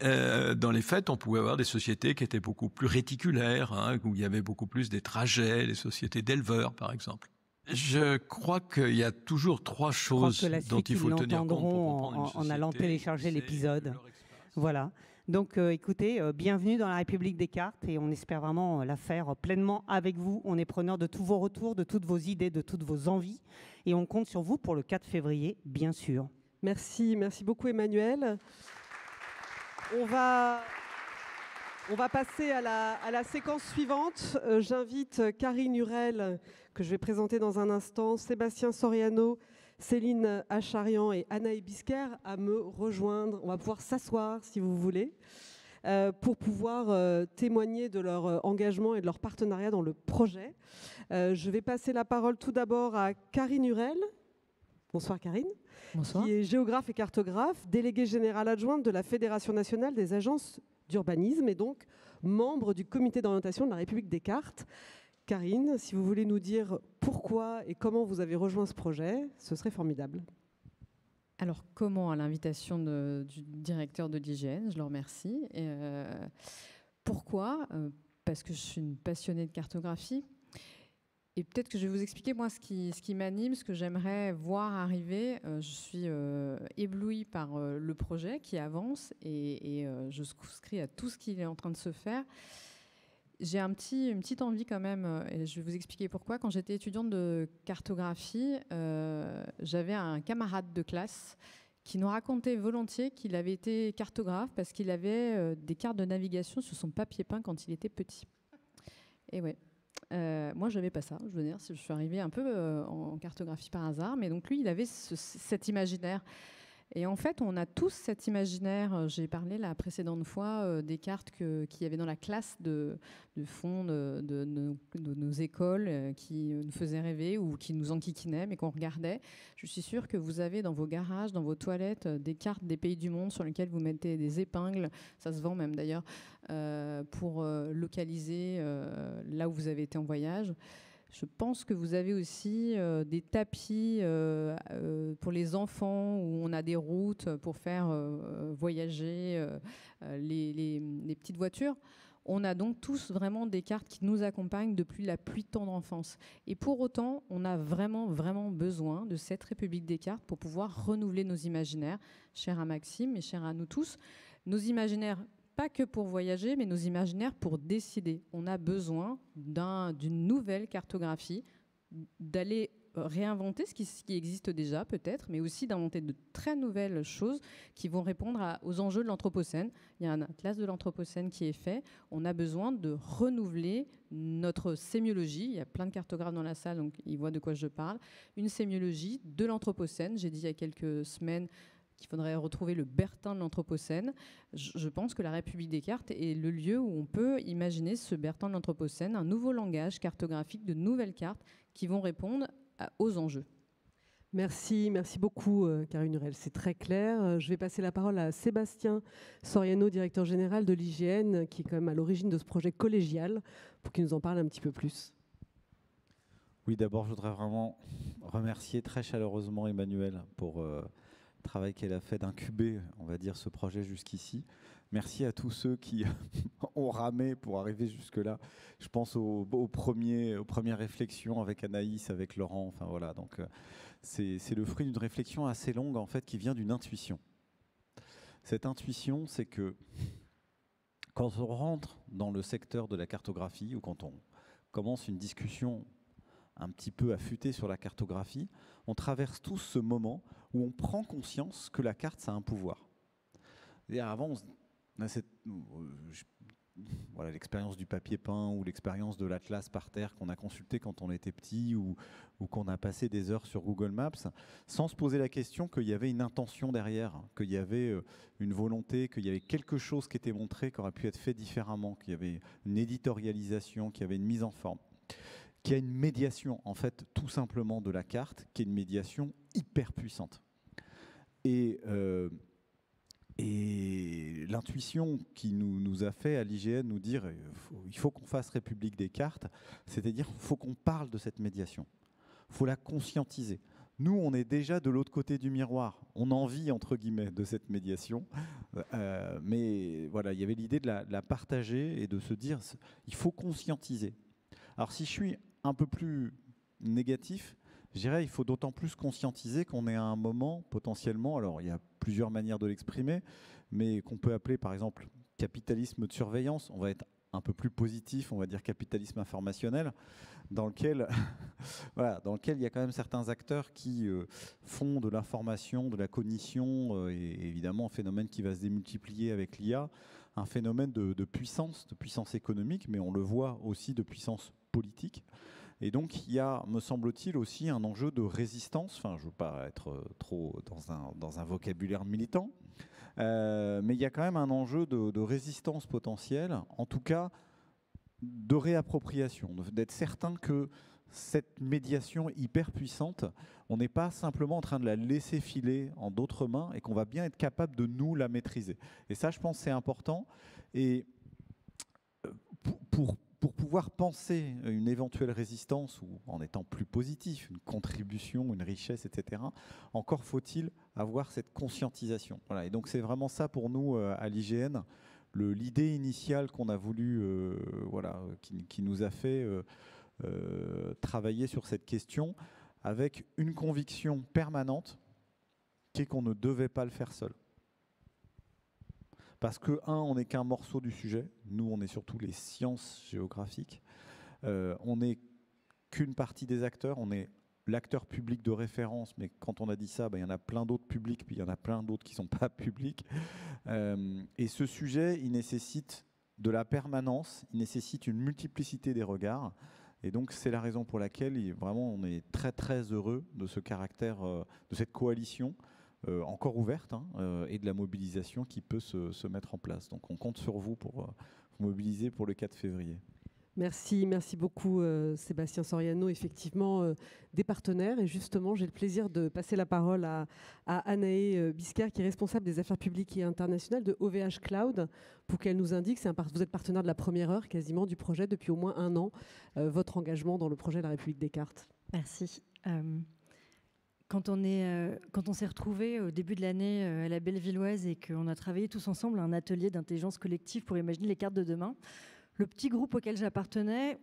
dans les faits, on pouvait avoir des sociétés qui étaient beaucoup plus réticulaires, où il y avait beaucoup plus des trajets, des sociétés d'éleveurs, par exemple. Je crois qu'il y a toujours trois choses dont il faut tenir compte pour comprendre une société. En allant télécharger l'épisode. Voilà. Donc écoutez, bienvenue dans la République des cartes et on espère vraiment la faire pleinement avec vous. On est preneur de tous vos retours, de toutes vos idées, de toutes vos envies et on compte sur vous pour le 4 février, bien sûr. Merci beaucoup Emmanuel. On va passer à la séquence suivante. J'invite Karine Hurel, que je vais présenter dans un instant, Sébastien Soriano, Céline Acharian et Anaï Bisquer à me rejoindre. On va pouvoir s'asseoir si vous voulez pour pouvoir témoigner de leur engagement et de leur partenariat dans le projet. Je vais passer la parole tout d'abord à Karine Hurel. Bonsoir Karine. Bonsoir. Qui est géographe et cartographe, déléguée générale adjointe de la Fédération nationale des agences d'urbanisme et donc membre du comité d'orientation de la République des cartes. Karine, si vous voulez nous dire pourquoi et comment vous avez rejoint ce projet, ce serait formidable. Alors, comment, à l'invitation du directeur de l'IGN, je le remercie. Pourquoi Parce que je suis une passionnée de cartographie. Et peut-être que je vais vous expliquer, moi, ce qui m'anime, ce que j'aimerais voir arriver. Je suis éblouie par le projet qui avance et je souscris à tout ce qui est en train de se faire. J'ai une petite envie quand même, et je vais vous expliquer pourquoi. Quand j'étais étudiante de cartographie, j'avais un camarade de classe qui nous racontait volontiers qu'il avait été cartographe parce qu'il avait des cartes de navigation sur son papier peint quand il était petit. Et ouais, moi je n'avais pas ça, je veux dire, je suis arrivée un peu en cartographie par hasard, mais donc lui il avait cet imaginaire. Et en fait, on a tous cet imaginaire. J'ai parlé la précédente fois des cartes qu'il y avait dans la classe de fond de nos écoles qui nous faisaient rêver ou qui nous enquiquinaient, mais qu'on regardait. Je suis sûre que vous avez dans vos garages, dans vos toilettes, des cartes des pays du monde sur lesquelles vous mettez des épingles, ça se vend même d'ailleurs, pour localiser là où vous avez été en voyage. Je pense que vous avez aussi des tapis pour les enfants où on a des routes pour faire voyager les petites voitures. On a donc tous vraiment des cartes qui nous accompagnent depuis la plus tendre enfance. Et pour autant, on a vraiment, vraiment besoin de cette République des cartes pour pouvoir renouveler nos imaginaires, cher à Maxime et cher à nous tous. Nos imaginaires, pas que pour voyager, mais nos imaginaires pour décider. On a besoin d'une nouvelle cartographie, d'aller réinventer ce qui existe déjà peut-être, mais aussi d'inventer de très nouvelles choses qui vont répondre aux enjeux de l'Anthropocène. Il y a un atlas de l'Anthropocène qui est fait. On a besoin de renouveler notre sémiologie. Il y a plein de cartographes dans la salle, donc ils voient de quoi je parle. Une sémiologie de l'Anthropocène. J'ai dit il y a quelques semaines qu'il faudrait retrouver le Bertin de l'Anthropocène. Je pense que la République des cartes est le lieu où on peut imaginer ce Bertin de l'Anthropocène, un nouveau langage cartographique, de nouvelles cartes qui vont répondre aux enjeux. Merci beaucoup Karine Hurel, c'est très clair. Je vais passer la parole à Sébastien Soriano, directeur général de l'IGN, qui est quand même à l'origine de ce projet collégial, pour qu'il nous en parle un petit peu plus. Oui, d'abord je voudrais vraiment remercier très chaleureusement Emmanuel pour travail qu'elle a fait d'incuber, on va dire, ce projet jusqu'ici. Merci à tous ceux qui ont ramé pour arriver jusque-là. Je pense aux premières réflexions avec Anaïs, avec Laurent. Enfin voilà, donc c'est le fruit d'une réflexion assez longue en fait qui vient d'une intuition. Cette intuition, c'est que quand on rentre dans le secteur de la cartographie ou quand on commence une discussion un petit peu affûtée sur la cartographie, on traverse tous ce moment où on prend conscience que la carte, ça a un pouvoir. Et avant, on a voilà, l'expérience du papier peint ou l'expérience de l'atlas par terre qu'on a consulté quand on était petit ou qu'on a passé des heures sur Google Maps sans se poser la question qu'il y avait une intention derrière, qu'il y avait une volonté, qu'il y avait quelque chose qui était montré, qui aurait pu être fait différemment, qu'il y avait une éditorialisation, qu'il y avait une mise en forme, qu'il y a une médiation, en fait, tout simplement de la carte, qui est une médiation hyper puissante. Et l'intuition qui nous a fait à l'IGN nous dire il faut qu'on fasse République des cartes, c'est-à-dire qu'il faut qu'on parle de cette médiation. Il faut la conscientiser. Nous, on est déjà de l'autre côté du miroir. On en vit, entre guillemets, de cette médiation. Mais voilà, il y avait l'idée de la partager et de se dire il faut conscientiser. Alors si je suis un peu plus négatif, je dirais qu'il faut d'autant plus conscientiser qu'on est à un moment potentiellement, alors il y a plusieurs manières de l'exprimer, mais qu'on peut appeler par exemple capitalisme de surveillance. On va être un peu plus positif, on va dire capitalisme informationnel, dans lequel, voilà, dans lequel il y a quand même certains acteurs qui font de l'information, de la cognition, et évidemment un phénomène qui va se démultiplier avec l'IA, un phénomène de puissance économique, mais on le voit aussi de puissance politique. Et donc, il y a, me semble-t-il, aussi un enjeu de résistance. Enfin, je ne veux pas être trop dans un vocabulaire militant, mais il y a quand même un enjeu de résistance potentielle, en tout cas de réappropriation, d'être certain que cette médiation hyper puissante, on n'est pas simplement en train de la laisser filer en d'autres mains et qu'on va bien être capable de nous la maîtriser. Et ça, je pense, c'est important. Et pour pouvoir penser une éventuelle résistance, ou en étant plus positif, une contribution, une richesse, etc., encore faut-il avoir cette conscientisation. Voilà. Et donc c'est vraiment ça pour nous à l'IGN, l'idée initiale qu'on a voulu, voilà, qui nous a fait travailler sur cette question, avec une conviction permanente qui est qu'on ne devait pas le faire seul. Parce que, on n'est qu'un morceau du sujet. Nous, on est surtout les sciences géographiques. On n'est qu'une partie des acteurs. On est l'acteur public de référence. Mais quand on a dit ça, il y en a plein d'autres publics, puis il y en a plein d'autres qui ne sont pas publics. Et ce sujet, il nécessite de la permanence. Il nécessite une multiplicité des regards. Et donc, c'est la raison pour laquelle, vraiment, on est très, très heureux de ce caractère, de cette coalition, encore ouverte, et de la mobilisation qui peut se mettre en place. Donc on compte sur vous pour vous mobiliser pour le 4 février. Merci beaucoup Sébastien Soriano, effectivement des partenaires. Et justement, j'ai le plaisir de passer la parole à Anaë Biscar, qui est responsable des affaires publiques et internationales de OVH Cloud, pour qu'elle nous indique, vous êtes partenaire de la première heure quasiment du projet depuis au moins 1 an, votre engagement dans le projet de la République des cartes. Merci. Quand on s'est retrouvés au début de l'année à la Bellevilloise et qu'on a travaillé tous ensemble à un atelier d'intelligence collective pour imaginer les cartes de demain, le petit groupe auquel j'appartenais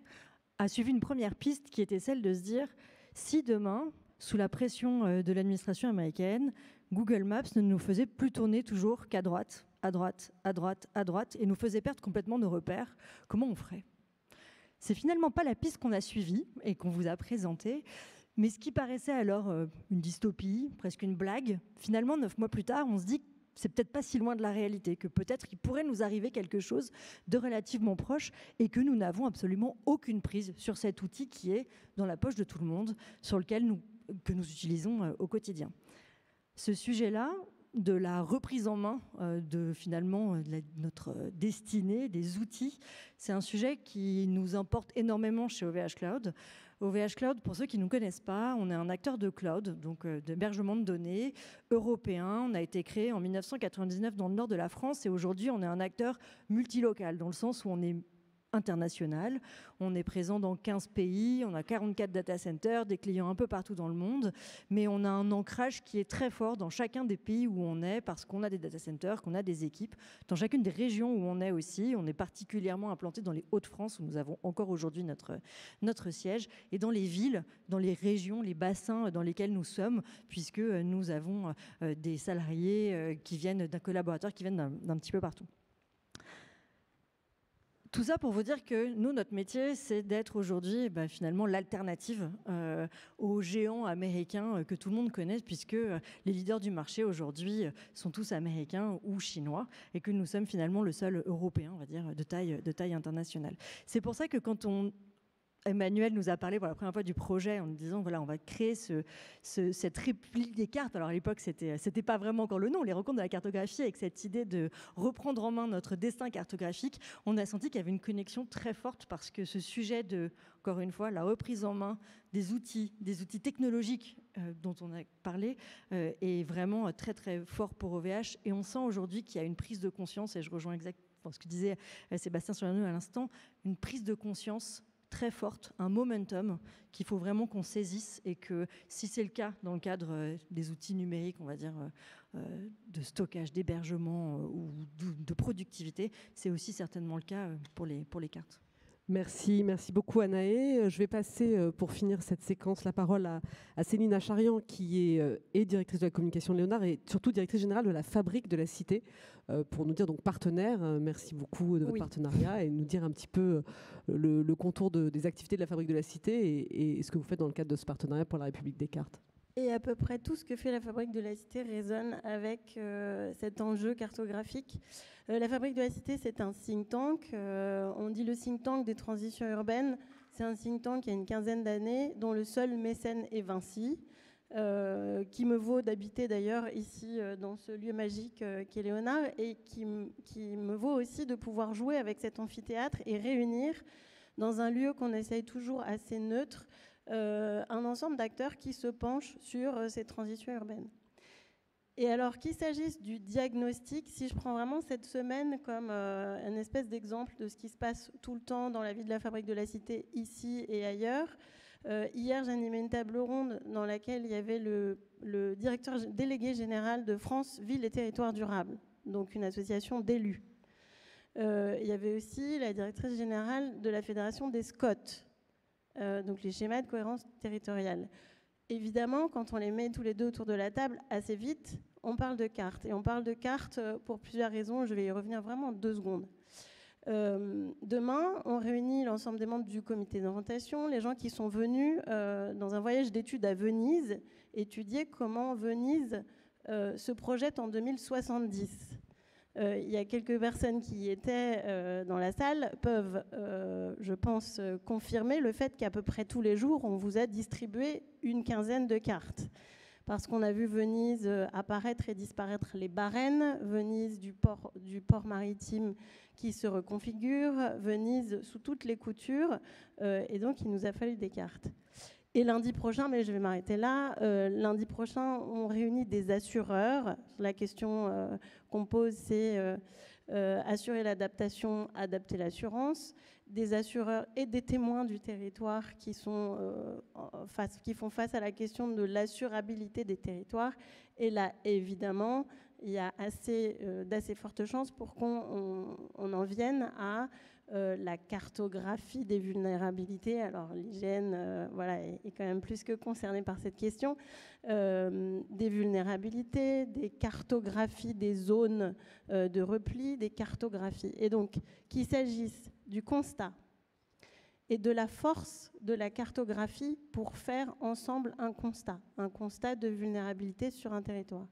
a suivi une première piste qui était celle de se dire si demain, sous la pression de l'administration américaine, Google Maps ne nous faisait plus tourner toujours qu'à droite, à droite, à droite, à droite, et nous faisait perdre complètement nos repères, comment on ferait ? C'est finalement pas la piste qu'on a suivie et qu'on vous a présentée. Mais ce qui paraissait alors une dystopie, presque une blague, finalement, 9 mois plus tard, on se dit que c'est peut-être pas si loin de la réalité, que peut-être il pourrait nous arriver quelque chose de relativement proche et que nous n'avons absolument aucune prise sur cet outil qui est dans la poche de tout le monde, sur lequel que nous utilisons au quotidien. Ce sujet-là, de la reprise en main de notre destinée, des outils, c'est un sujet qui nous importe énormément chez OVH Cloud. OVH Cloud, pour ceux qui ne nous connaissent pas, on est un acteur de cloud, donc d'hébergement de données européen. On a été créé en 1999 dans le nord de la France et aujourd'hui, on est un acteur multilocal, dans le sens où on est international. On est présent dans 15 pays, on a 44 data centers, des clients un peu partout dans le monde, mais on a un ancrage qui est très fort dans chacun des pays où on est, parce qu'on a des data centers, qu'on a des équipes. Dans chacune des régions où on est aussi, on est particulièrement implanté dans les Hauts-de-France, où nous avons encore aujourd'hui notre siège, et dans les villes, dans les régions, les bassins dans lesquels nous sommes, puisque nous avons des salariés qui viennent d'un collaborateur qui viennent d'un petit peu partout. Tout ça pour vous dire que nous, notre métier, c'est d'être aujourd'hui finalement l'alternative aux géants américains que tout le monde connaît, puisque les leaders du marché aujourd'hui sont tous américains ou chinois, et que nous sommes finalement le seul européen, on va dire, de taille internationale. C'est pour ça que quand Emmanuel nous a parlé pour la première fois du projet en nous disant voilà, on va créer cette réplique des cartes. Alors à l'époque, c'était pas vraiment encore le nom, les rencontres de la cartographie, avec cette idée de reprendre en main notre destin cartographique. On a senti qu'il y avait une connexion très forte parce que ce sujet de, encore une fois, la reprise en main des outils technologiques dont on a parlé est vraiment très très fort pour OVH. Et on sent aujourd'hui qu'il y a une prise de conscience, et je rejoins exactement ce que disait Sébastien Soriano à l'instant, une prise de conscience très forte, un momentum qu'il faut vraiment qu'on saisisse, et que si c'est le cas dans le cadre des outils numériques, on va dire, de stockage, d'hébergement ou de productivité, c'est aussi certainement le cas pour les cartes. Merci beaucoup Anaë. Je vais passer, pour finir cette séquence, la parole à Céline Acharian, qui est directrice de la communication de Léonard et surtout directrice générale de la Fabrique de la Cité, pour nous dire donc partenaire. Merci beaucoup de votre partenariat et nous dire un petit peu le contour des activités de la Fabrique de la Cité et ce que vous faites dans le cadre de ce partenariat pour la République des cartes. Et à peu près tout ce que fait la Fabrique de la Cité résonne avec cet enjeu cartographique. La Fabrique de la Cité, c'est un think tank. On dit le think tank des transitions urbaines. C'est un think tank qui a une quinzaine d'années, dont le seul mécène est Vinci, qui me vaut d'habiter d'ailleurs ici dans ce lieu magique qu'est Léonard, et qui me vaut aussi de pouvoir jouer avec cet amphithéâtre et réunir dans un lieu qu'on essaye toujours assez neutre, un ensemble d'acteurs qui se penchent sur ces transitions urbaines. Et alors qu'il s'agisse du diagnostic, si je prends vraiment cette semaine comme une espèce d'exemple de ce qui se passe tout le temps dans la vie de la Fabrique de la Cité, ici et ailleurs, hier j'animais une table ronde dans laquelle il y avait le directeur délégué général de France Villes et Territoires Durables, donc une association d'élus. Il y avait aussi la directrice générale de la Fédération des SCOT, donc les schémas de cohérence territoriale. Évidemment, quand on les met tous les deux autour de la table, assez vite, on parle de cartes. Et on parle de cartes pour plusieurs raisons. Je vais y revenir vraiment en 2 secondes. Demain, on réunit l'ensemble des membres du comité d'orientation, les gens qui sont venus dans un voyage d'études à Venise, étudier comment Venise se projette en 2070. Il y a quelques personnes qui étaient dans la salle peuvent, je pense, confirmer le fait qu'à peu près tous les jours, on vous a distribué une quinzaine de cartes. Parce qu'on a vu Venise apparaître et disparaître les Barennes, Venise du port maritime qui se reconfigure, Venise sous toutes les coutures, et donc il nous a fallu des cartes. Et lundi prochain, mais je vais m'arrêter là, lundi prochain, on réunit des assureurs. La question qu'on pose, c'est assurer l'adaptation, adapter l'assurance. Des assureurs et des témoins du territoire qui font face à la question de l'assurabilité des territoires. Et là, évidemment, il y a d'assez fortes chances pour qu'on en vienne à la cartographie des vulnérabilités. Alors l'IGN est quand même plus que concernée par cette question. Des vulnérabilités, des cartographies des zones de repli, des cartographies. Et donc, qu'il s'agisse du constat et de la force de la cartographie pour faire ensemble un constat de vulnérabilité sur un territoire.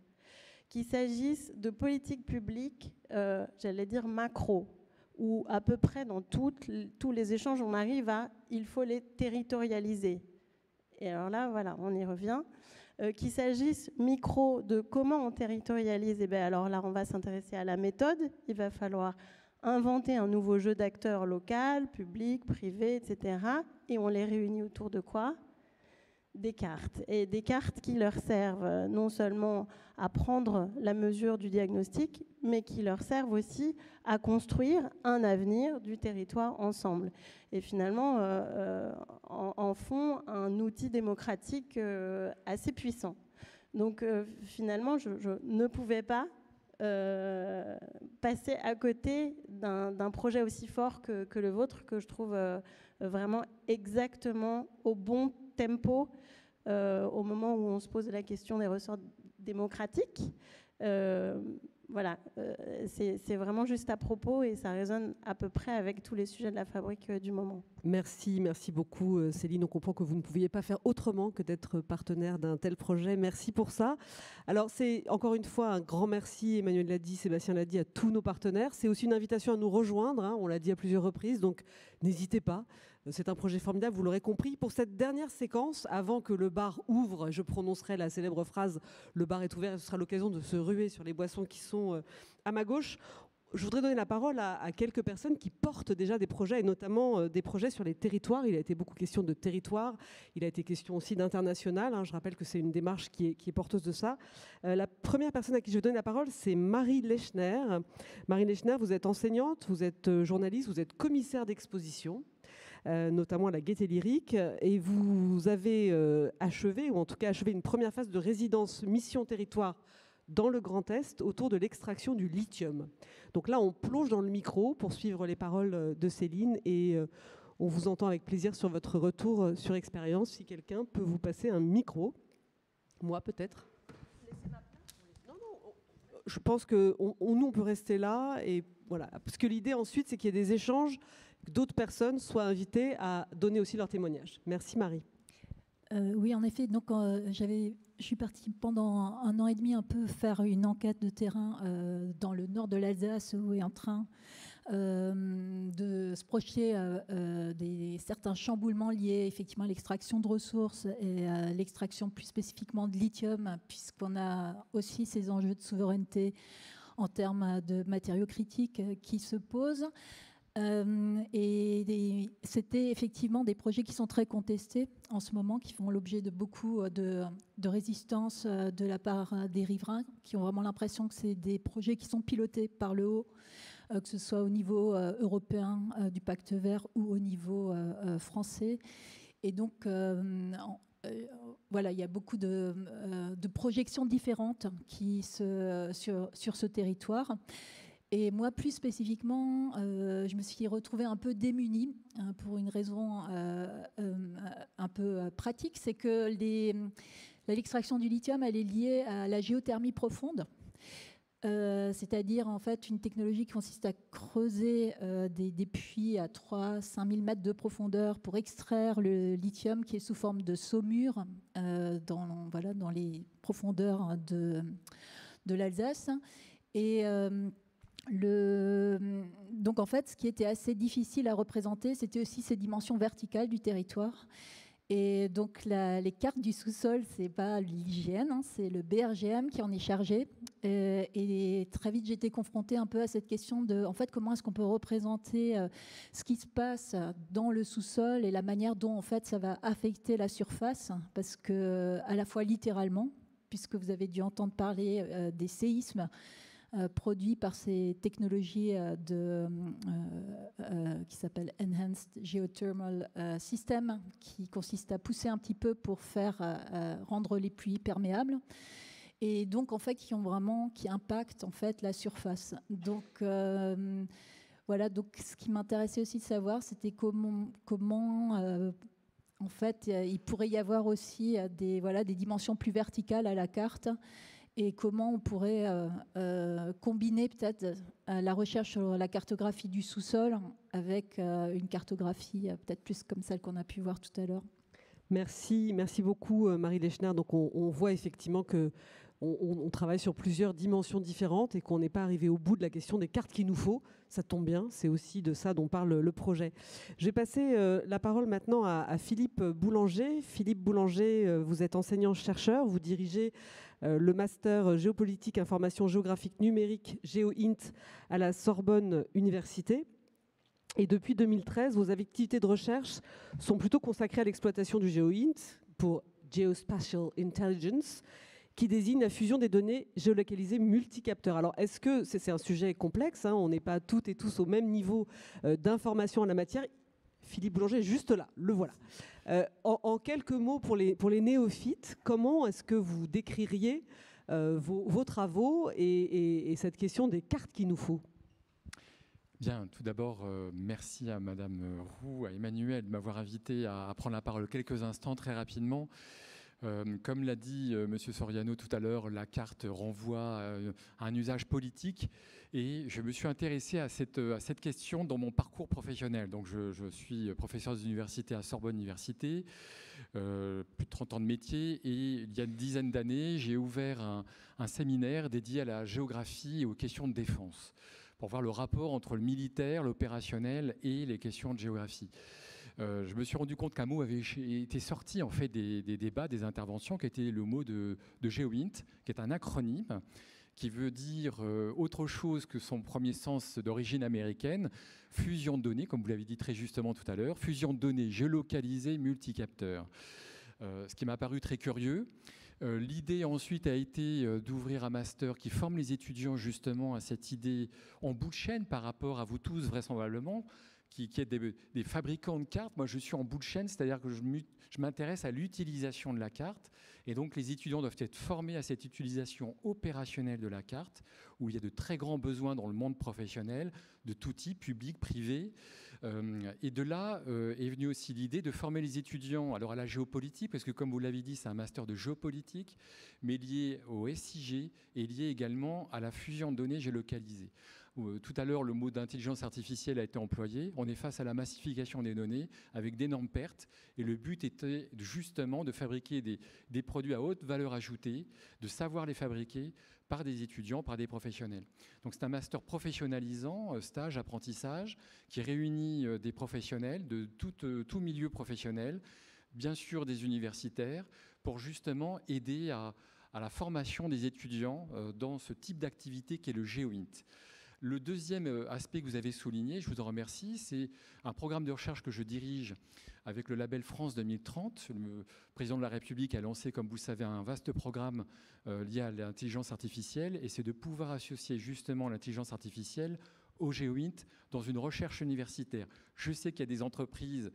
Qu'il s'agisse de politiques publiques, j'allais dire macro, où à peu près dans tous les échanges, on arrive à « il faut les territorialiser ». Et alors là, voilà, on y revient. Qu'il s'agisse micro de comment on territorialise, et bien alors là, on va s'intéresser à la méthode. Il va falloir inventer un nouveau jeu d'acteurs local, public, privé, etc. Et on les réunit autour de quoi? des cartes, et des cartes qui leur servent non seulement à prendre la mesure du diagnostic, mais qui leur servent aussi à construire un avenir du territoire ensemble. Et finalement, en font un outil démocratique assez puissant. Donc finalement, je ne pouvais pas passer à côté d'un projet aussi fort que le vôtre, que je trouve vraiment exactement au bon tempo au moment où on se pose la question des ressorts démocratiques. Voilà, c'est vraiment juste à propos et ça résonne à peu près avec tous les sujets de la fabrique du moment. Merci beaucoup Céline. On comprend que vous ne pouviez pas faire autrement que d'être partenaire d'un tel projet. Merci pour ça. Alors c'est encore une fois un grand merci, Emmanuel l'a dit, Sébastien l'a dit, à tous nos partenaires. C'est aussi une invitation à nous rejoindre, hein, on l'a dit à plusieurs reprises, donc n'hésitez pas. C'est un projet formidable, vous l'aurez compris. Pour cette dernière séquence, avant que le bar ouvre, je prononcerai la célèbre phrase « Le bar est ouvert » et ce sera l'occasion de se ruer sur les boissons qui sont à ma gauche. Je voudrais donner la parole à quelques personnes qui portent déjà des projets, et notamment des projets sur les territoires. Il a été beaucoup question de territoire, il a été question aussi d'international. Hein. Je rappelle que c'est une démarche qui est porteuse de ça. La première personne à qui je vais donner la parole, c'est Marie Lechner. Marie Lechner, vous êtes enseignante, vous êtes journaliste, vous êtes commissaire d'exposition. Notamment à la Gaîté Lyrique, et vous avez achevé, ou en tout cas achevé une première phase de résidence mission territoire dans le Grand Est autour de l'extraction du lithium. Donc là, on plonge dans le micro pour suivre les paroles de Céline et on vous entend avec plaisir sur votre retour sur expérience. Si quelqu'un peut vous passer un micro, moi peut-être. Je pense que nous, on peut rester là et voilà, parce que l'idée ensuite, c'est qu'il y ait des échanges, que d'autres personnes soient invitées à donner aussi leur témoignage. Merci Marie. Oui, en effet. Donc, je suis partie pendant 1 an et demi un peu faire une enquête de terrain dans le nord de l'Alsace où est en train de se projeter certains chamboulements liés effectivement à l'extraction de ressources et à l'extraction plus spécifiquement de lithium, puisqu'on a aussi ces enjeux de souveraineté en termes de matériaux critiques qui se posent. Et c'était effectivement des projets qui sont très contestés en ce moment, qui font l'objet de beaucoup de résistance de la part des riverains, qui ont vraiment l'impression que c'est des projets qui sont pilotés par le haut, que ce soit au niveau européen du Pacte vert ou au niveau français. Et donc, voilà, il y a beaucoup de projections différentes sur ce territoire. Et moi, plus spécifiquement, je me suis retrouvée un peu démunie pour une raison un peu pratique, c'est que l'extraction du lithium, elle est liée à la géothermie profonde, c'est-à-dire en fait une technologie qui consiste à creuser des puits à 3-5 000 mètres de profondeur pour extraire le lithium qui est sous forme de saumure dans les profondeurs de l'Alsace. Et donc en fait, ce qui était assez difficile à représenter, c'était aussi ces dimensions verticales du territoire. Et donc les cartes du sous-sol, c'est pas l'IGN, hein, c'est le BRGM qui en est chargé. Et très vite, j'ai été confrontée un peu à cette question de, en fait, comment est-ce qu'on peut représenter ce qui se passe dans le sous-sol et la manière dont en fait ça va affecter la surface, parce que à la fois littéralement, puisque vous avez dû entendre parler des séismes produits par ces technologies qui s'appellent Enhanced Geothermal System, qui consistent à pousser un petit peu pour rendre les puits perméables, et donc en fait qui impactent en fait la surface. Donc voilà, donc ce qui m'intéressait aussi de savoir, c'était comment en fait il pourrait y avoir aussi des dimensions plus verticales à la carte. Et comment on pourrait combiner peut-être la recherche sur la cartographie du sous-sol avec une cartographie peut-être plus comme celle qu'on a pu voir tout à l'heure. Merci beaucoup Marie Lechner. Donc on voit effectivement que on travaille sur plusieurs dimensions différentes et qu'on n'est pas arrivé au bout de la question des cartes qu'il nous faut. Ça tombe bien, c'est aussi de ça dont parle le projet. Je vais passer la parole maintenant à Philippe Boulanger. Philippe Boulanger, vous êtes enseignant-chercheur, vous dirigez le master géopolitique, information géographique numérique, GeoInt à la Sorbonne Université. Et depuis 2013, vos activités de recherche sont plutôt consacrées à l'exploitation du GeoInt pour Geospatial Intelligence, qui désigne la fusion des données géolocalisées multicapteurs. Alors, est-ce que c'est un sujet complexe, hein, on n'est pas toutes et tous au même niveau d'information en la matière. Philippe Boulanger est juste là, le voilà. En quelques mots, pour les néophytes, comment est-ce que vous décririez vos travaux et cette question des cartes qu'il nous faut? Bien, tout d'abord, merci à Madame Roux, à Emmanuel de m'avoir invité à prendre la parole quelques instants, très rapidement. Comme l'a dit Monsieur Soriano tout à l'heure, la carte renvoie à un usage politique et je me suis intéressé à cette question dans mon parcours professionnel. Donc je suis professeur d'université à Sorbonne Université, plus de 30 ans de métier, et il y a une dizaine d'années, j'ai ouvert un séminaire dédié à la géographie et aux questions de défense, pour voir le rapport entre le militaire, l'opérationnel et les questions de géographie. Je me suis rendu compte qu'un mot avait été sorti en fait des débats, des interventions, qui était le mot de GeoInt, qui est un acronyme qui veut dire autre chose que son premier sens d'origine américaine, fusion de données, comme vous l'avez dit très justement tout à l'heure, fusion de données géolocalisées multicapteurs. Ce qui m'a paru très curieux. L'idée ensuite a été d'ouvrir un master qui forme les étudiants justement à cette idée en bout de chaîne par rapport à vous tous vraisemblablement, qui êtes des fabricants de cartes. Moi, je suis en bout de chaîne, c'est-à-dire que je m'intéresse à l'utilisation de la carte. Et donc, les étudiants doivent être formés à cette utilisation opérationnelle de la carte, où il y a de très grands besoins dans le monde professionnel, de tout type, public, privé. Et de là est venue aussi l'idée de former les étudiants alors à la géopolitique, parce que comme vous l'avez dit, c'est un master de géopolitique, mais lié au SIG et lié également à la fusion de données géolocalisées. Tout à l'heure, le mot d'intelligence artificielle a été employé. On est face à la massification des données avec d'énormes pertes. Et le but était justement de fabriquer des produits à haute valeur ajoutée, de savoir les fabriquer par des étudiants, par des professionnels. Donc c'est un master professionnalisant, stage, apprentissage, qui réunit des professionnels de tout milieu professionnel, bien sûr des universitaires, pour justement aider à la formation des étudiants dans ce type d'activité qu'est le GeoInt. Le deuxième aspect que vous avez souligné, je vous en remercie, c'est un programme de recherche que je dirige avec le label France 2030. Le président de la République a lancé, comme vous le savez, un vaste programme lié à l'intelligence artificielle, et c'est de pouvoir associer justement l'intelligence artificielle au GeoInt dans une recherche universitaire. Je sais qu'il y a des entreprises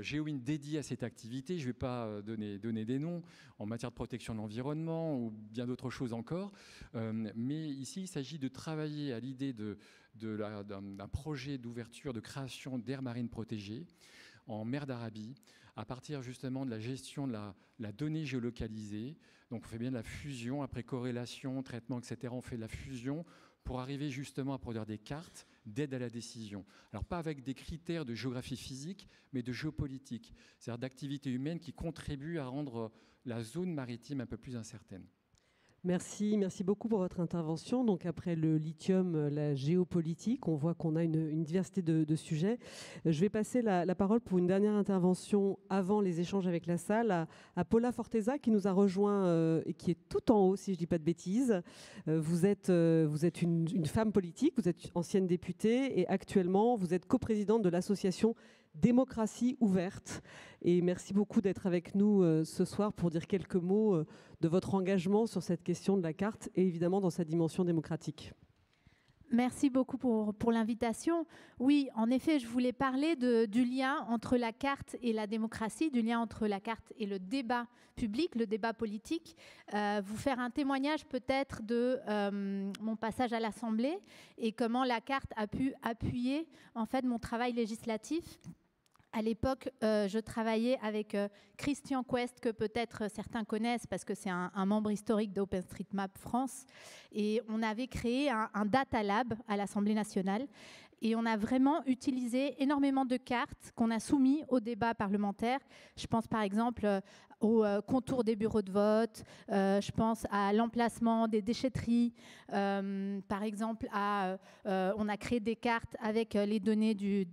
GeoInt dédiées à cette activité. Je ne vais pas donner des noms en matière de protection de l'environnement ou bien d'autres choses encore. Mais ici, il s'agit de travailler à l'idée d'un projet d'ouverture, de création d'aires marines protégées en mer d'Arabie, à partir justement de la gestion de la donnée géolocalisée. Donc on fait bien de la fusion, après corrélation, traitement, etc. On fait de la fusion pour arriver justement à produire des cartes d'aide à la décision. Alors pas avec des critères de géographie physique, mais de géopolitique, c'est-à-dire d'activités humaines qui contribuent à rendre la zone maritime un peu plus incertaine. Merci beaucoup pour votre intervention. Donc après le lithium, la géopolitique, on voit qu'on a une diversité de sujets. Je vais passer la parole pour une dernière intervention avant les échanges avec la salle à Paula Forteza, qui nous a rejoint et qui est tout en haut, si je ne dis pas de bêtises. Vous êtes une femme politique, vous êtes ancienne députée et actuellement vous êtes coprésidente de l'association Démocratie ouverte. Et merci beaucoup d'être avec nous ce soir pour dire quelques mots de votre engagement sur cette question de la carte et évidemment dans sa dimension démocratique. Merci beaucoup pour l'invitation. Oui, en effet, je voulais parler du lien entre la carte et la démocratie, du lien entre la carte et le débat public, le débat politique. Vous faire un témoignage peut-être de mon passage à l'Assemblée et comment la carte a pu appuyer en fait mon travail législatif. À l'époque, je travaillais avec Christian Quest, que peut-être certains connaissent parce que c'est un membre historique d'OpenStreetMap France. Et on avait créé un Data Lab à l'Assemblée nationale. Et on a vraiment utilisé énormément de cartes qu'on a soumises au débat parlementaire. Je pense par exemple au contour des bureaux de vote, je pense à l'emplacement des déchetteries, par exemple on a créé des cartes avec les données du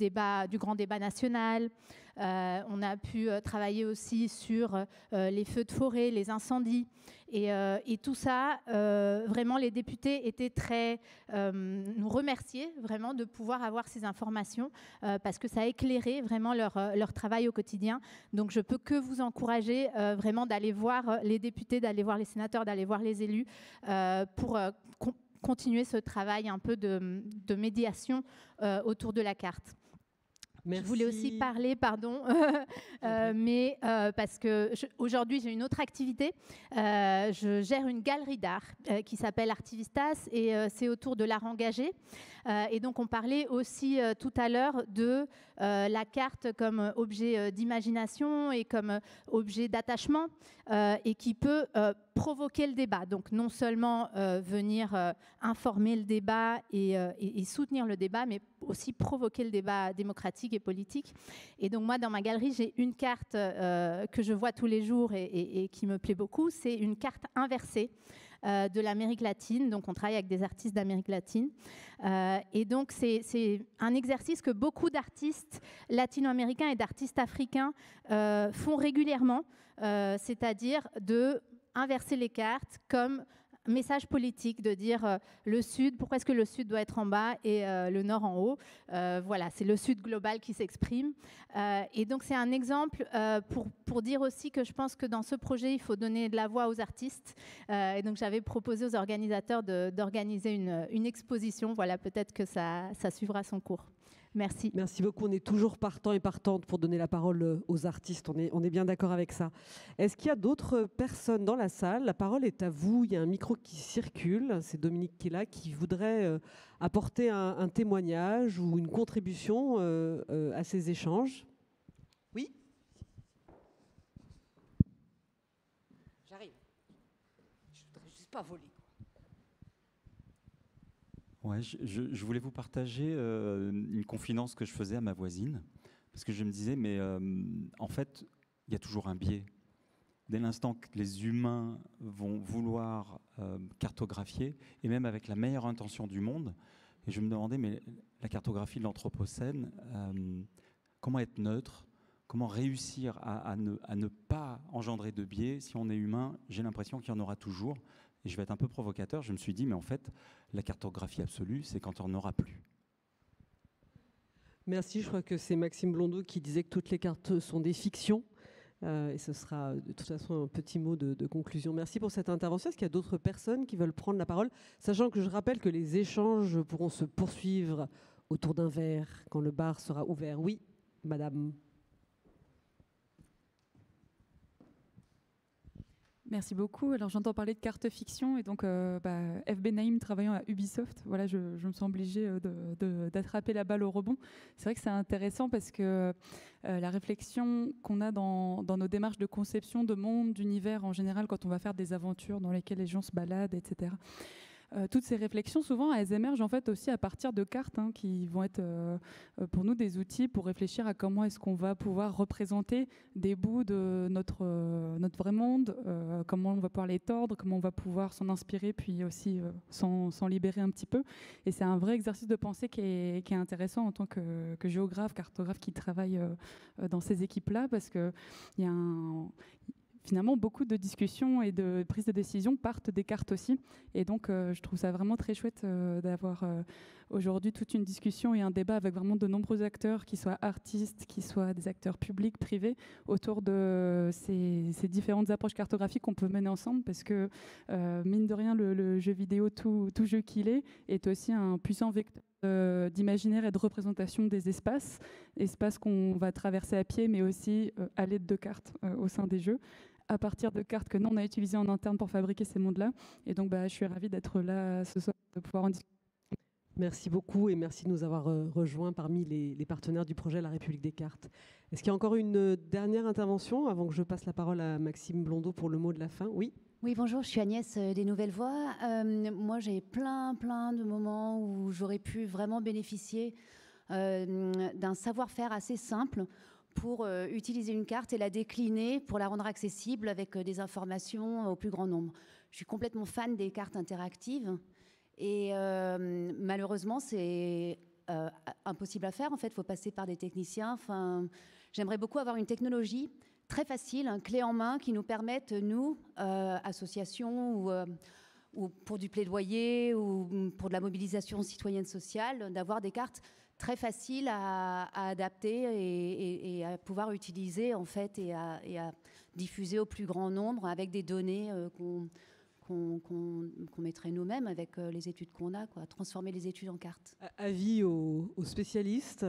grand débat national, On a pu travailler aussi sur les feux de forêt, les incendies. Et tout ça, vraiment, les députés étaient nous remerciaient vraiment de pouvoir avoir ces informations parce que ça a éclairé vraiment leur travail au quotidien. Donc, je peux que vous encourager vraiment d'aller voir les députés, d'aller voir les sénateurs, d'aller voir les élus pour continuer ce travail un peu de médiation autour de la carte. Merci. Je voulais aussi parler, pardon, mais parce que aujourd'hui j'ai une autre activité. Je gère une galerie d'art qui s'appelle Artivistas et c'est autour de l'art engagé. Et donc on parlait aussi tout à l'heure de la carte comme objet d'imagination et comme objet d'attachement et qui peut provoquer le débat. Donc non seulement venir informer le débat et soutenir le débat, mais aussi provoquer le débat démocratique et politique. Et donc moi, dans ma galerie, j'ai une carte que je vois tous les jours et qui me plaît beaucoup. C'est une carte inversée de l'Amérique latine. Donc on travaille avec des artistes d'Amérique latine. Et donc c'est un exercice que beaucoup d'artistes latino-américains et d'artistes africains font régulièrement, c'est-à-dire de inverser les cartes comme message politique, de dire le Sud, pourquoi est-ce que le Sud doit être en bas et le Nord en haut. Voilà, c'est le Sud global qui s'exprime. Et donc c'est un exemple pour dire aussi que je pense que dans ce projet, il faut donner de la voix aux artistes. Et donc j'avais proposé aux organisateurs d'organiser une exposition. Voilà, peut-être que ça suivra son cours. Merci. Merci beaucoup. On est toujours partant et partante pour donner la parole aux artistes. On est bien d'accord avec ça. Est-ce qu'il y a d'autres personnes dans la salle? La parole est à vous. Il y a un micro qui circule. C'est Dominique qui est là, qui voudrait apporter un témoignage ou une contribution à ces échanges. Oui. J'arrive. Je ne voudrais juste pas voler. Ouais, je voulais vous partager une confidence que je faisais à ma voisine, parce que je me disais, mais en fait, il y a toujours un biais. Dès l'instant que les humains vont vouloir cartographier, et même avec la meilleure intention du monde, et je me demandais, mais la cartographie de l'Anthropocène, comment être neutre, comment réussir à ne pas engendrer de biais? Si on est humain, j'ai l'impression qu'il y en aura toujours. Et je vais être un peu provocateur, je me suis dit, mais en fait, la cartographie absolue, c'est quand on n'en aura plus. Merci, je crois que c'est Maxime Blondeau qui disait que toutes les cartes sont des fictions. Et ce sera de toute façon un petit mot de conclusion. Merci pour cette intervention. Est-ce qu'il y a d'autres personnes qui veulent prendre la parole? Sachant que je rappelle que les échanges pourront se poursuivre autour d'un verre quand le bar sera ouvert. Oui, madame. Merci beaucoup. Alors j'entends parler de carte fiction et donc FB Naïm travaillant à Ubisoft, voilà, je me sens obligée d'attraper la balle au rebond. C'est vrai que c'est intéressant parce que la réflexion qu'on a dans nos démarches de conception de monde, d'univers en général, quand on va faire des aventures dans lesquelles les gens se baladent, etc. Toutes ces réflexions, souvent, elles émergent en fait aussi à partir de cartes qui vont être pour nous des outils pour réfléchir à comment est-ce qu'on va pouvoir représenter des bouts de notre vrai monde, comment on va pouvoir les tordre, comment on va pouvoir s'en inspirer, puis aussi s'en libérer un petit peu. Et c'est un vrai exercice de pensée qui est intéressant en tant que géographe, cartographe qui travaille dans ces équipes-là, parce qu'il y a finalement, beaucoup de discussions et de prises de décision partent des cartes aussi. Et donc, je trouve ça vraiment très chouette d'avoir aujourd'hui toute une discussion et un débat avec vraiment de nombreux acteurs, qui soient artistes, qui soient des acteurs publics, privés, autour de ces différentes approches cartographiques qu'on peut mener ensemble. Parce que, mine de rien, le jeu vidéo, tout jeu qu'il est aussi un puissant vecteur d'imaginaire et de représentation des espaces qu'on va traverser à pied, mais aussi à l'aide de cartes au sein des jeux, à partir de cartes que nous, on a utilisées en interne pour fabriquer ces mondes-là. Et donc, je suis ravie d'être là ce soir, de pouvoir en discuter. Merci beaucoup et merci de nous avoir rejoints parmi les partenaires du projet La République des cartes. Est-ce qu'il y a encore une dernière intervention avant que je passe la parole à Maxime Blondeau pour le mot de la fin? Oui. Oui, bonjour, je suis Agnès des Nouvelles Voix. Moi, j'ai plein de moments où j'aurais pu vraiment bénéficier d'un savoir-faire assez simple pour utiliser une carte et la décliner pour la rendre accessible avec des informations au plus grand nombre. Je suis complètement fan des cartes interactives et malheureusement, c'est impossible à faire. En fait, il faut passer par des techniciens. Enfin, J'aimerais beaucoup avoir une technologie très facile, un clé en main qui nous permette, nous, associations ou pour du plaidoyer ou pour de la mobilisation citoyenne sociale, d'avoir des cartes très faciles à adapter et à pouvoir utiliser en fait et à diffuser au plus grand nombre avec des données qu'on mettrait nous-mêmes avec les études qu'on a, quoi, transformer les études en cartes. Avis aux spécialistes.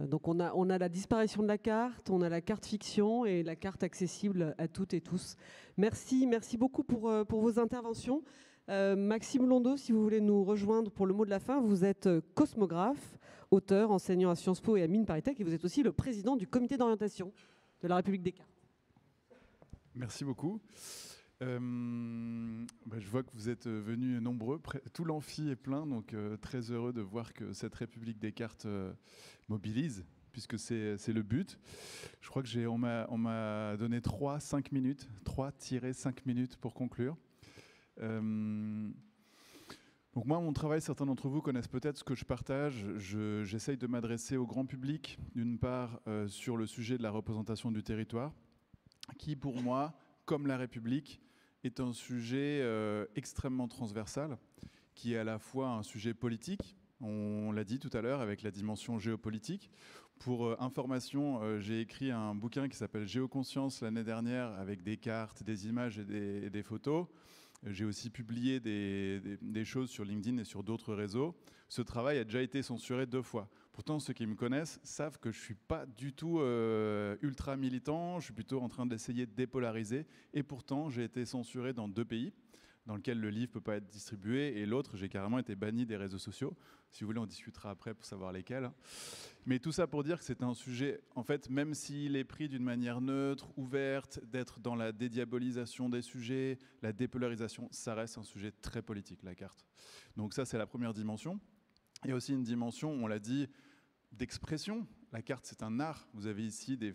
Donc on a la disparition de la carte, on a la carte fiction et la carte accessible à toutes et tous. Merci beaucoup pour vos interventions. Maxime Londeau, si vous voulez nous rejoindre pour le mot de la fin, vous êtes cosmographe, auteur, enseignant à Sciences Po et à Mines Paris Tech, et vous êtes aussi le président du comité d'orientation de la République des cartes. Merci beaucoup. Je vois que vous êtes venus nombreux, tout l'amphi est plein, donc très heureux de voir que cette République des cartes mobilise, puisque c'est le but. Je crois que on m'a donné 3-5 minutes pour conclure. Donc moi, mon travail, certains d'entre vous connaissent peut-être ce que je partage. J'essaye de m'adresser au grand public, d'une part sur le sujet de la représentation du territoire, qui pour moi, comme la République, est un sujet extrêmement transversal, qui est à la fois un sujet politique, on l'a dit tout à l'heure, avec la dimension géopolitique. Pour information, j'ai écrit un bouquin qui s'appelle Géoconscience l'année dernière, avec des cartes, des images et des photos. J'ai aussi publié des choses sur LinkedIn et sur d'autres réseaux. Ce travail a déjà été censuré 2 fois. Pourtant, ceux qui me connaissent savent que je ne suis pas du tout ultra militant, je suis plutôt en train d'essayer de dépolariser. Et pourtant, j'ai été censuré dans 2 pays dans lesquels le livre ne peut pas être distribué, et l'autre, j'ai carrément été banni des réseaux sociaux. Si vous voulez, on discutera après pour savoir lesquels. Mais tout ça pour dire que c'est un sujet, en fait, même s'il est pris d'une manière neutre, ouverte, d'être dans la dédiabolisation des sujets, la dépolarisation, ça reste un sujet très politique, la carte. Donc ça, c'est la première dimension. Il y a aussi une dimension, on l'a dit, d'expression. La carte, c'est un art. Vous avez ici des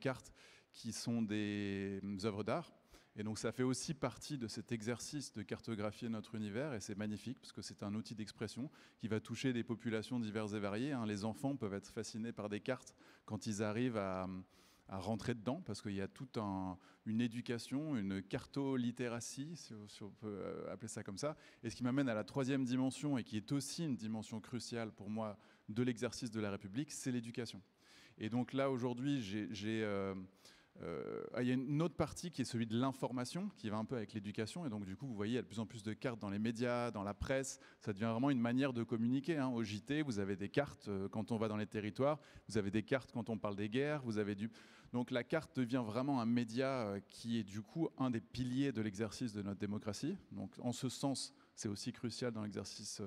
cartes qui sont des œuvres d'art. Et donc ça fait aussi partie de cet exercice de cartographier notre univers, et c'est magnifique parce que c'est un outil d'expression qui va toucher des populations diverses et variées. Les enfants peuvent être fascinés par des cartes quand ils arrivent à rentrer dedans, parce qu'il y a toute une éducation, une cartolittératie, si on peut appeler ça comme ça. Et ce qui m'amène à la 3e dimension, et qui est aussi une dimension cruciale pour moi de l'exercice de la République, c'est l'éducation. Et donc là, aujourd'hui, il y a une autre partie qui est celui de l'information, qui va un peu avec l'éducation. Et donc, du coup, vous voyez, il y a de plus en plus de cartes dans les médias, dans la presse. Ça devient vraiment une manière de communiquer. Au JT, vous avez des cartes quand on va dans les territoires. Vous avez des cartes quand on parle des guerres. Donc, la carte devient vraiment un média qui est, du coup, un des piliers de l'exercice de notre démocratie. Donc, en ce sens, c'est aussi crucial dans l'exercice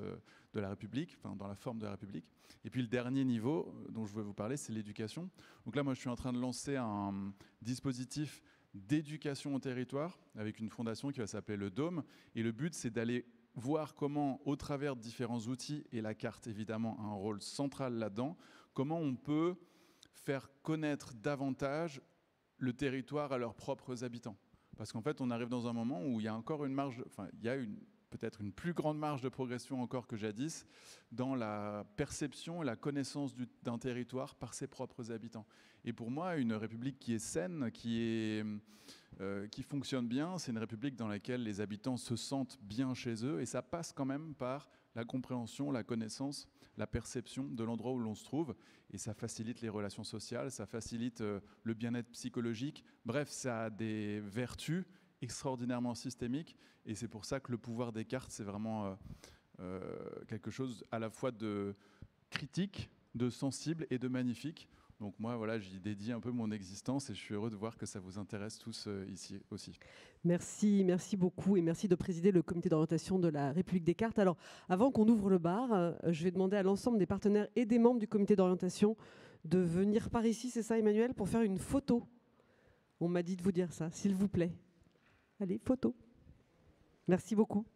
de la République, enfin, dans la forme de la République. Et puis le dernier niveau dont je veux vous parler, c'est l'éducation. Donc là, moi, je suis en train de lancer un dispositif d'éducation au territoire avec une fondation qui va s'appeler le Dôme. Et le but, c'est d'aller voir comment, au travers de différents outils, et la carte, évidemment, a un rôle central là-dedans, comment on peut faire connaître davantage le territoire à leurs propres habitants. Parce qu'en fait, on arrive dans un moment où il y a encore une marge, il y a peut-être une plus grande marge de progression encore que jadis dans la perception et la connaissance d'un territoire par ses propres habitants. Et pour moi, une république qui est saine, qui fonctionne bien, c'est une république dans laquelle les habitants se sentent bien chez eux, et ça passe quand même par la compréhension, la connaissance, la perception de l'endroit où l'on se trouve, et ça facilite les relations sociales, ça facilite le bien-être psychologique. Bref, ça a des vertus extraordinairement systémique, et c'est pour ça que le pouvoir des cartes, c'est vraiment quelque chose à la fois de critique, de sensible et de magnifique. Donc moi, voilà, j'y dédie un peu mon existence, et je suis heureux de voir que ça vous intéresse tous ici aussi. Merci beaucoup, et merci de présider le comité d'orientation de la République des cartes. Alors, avant qu'on ouvre le bar, je vais demander à l'ensemble des partenaires et des membres du comité d'orientation de venir par ici, c'est ça Emmanuel, pour faire une photo. On m'a dit de vous dire ça, s'il vous plaît. Allez, photo. Merci beaucoup.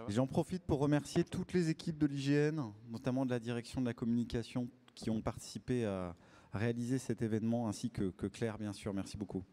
J'en profite pour remercier toutes les équipes de l'IGN, notamment de la direction de la communication, qui ont participé à réaliser cet événement, ainsi que Claire, bien sûr. Merci beaucoup.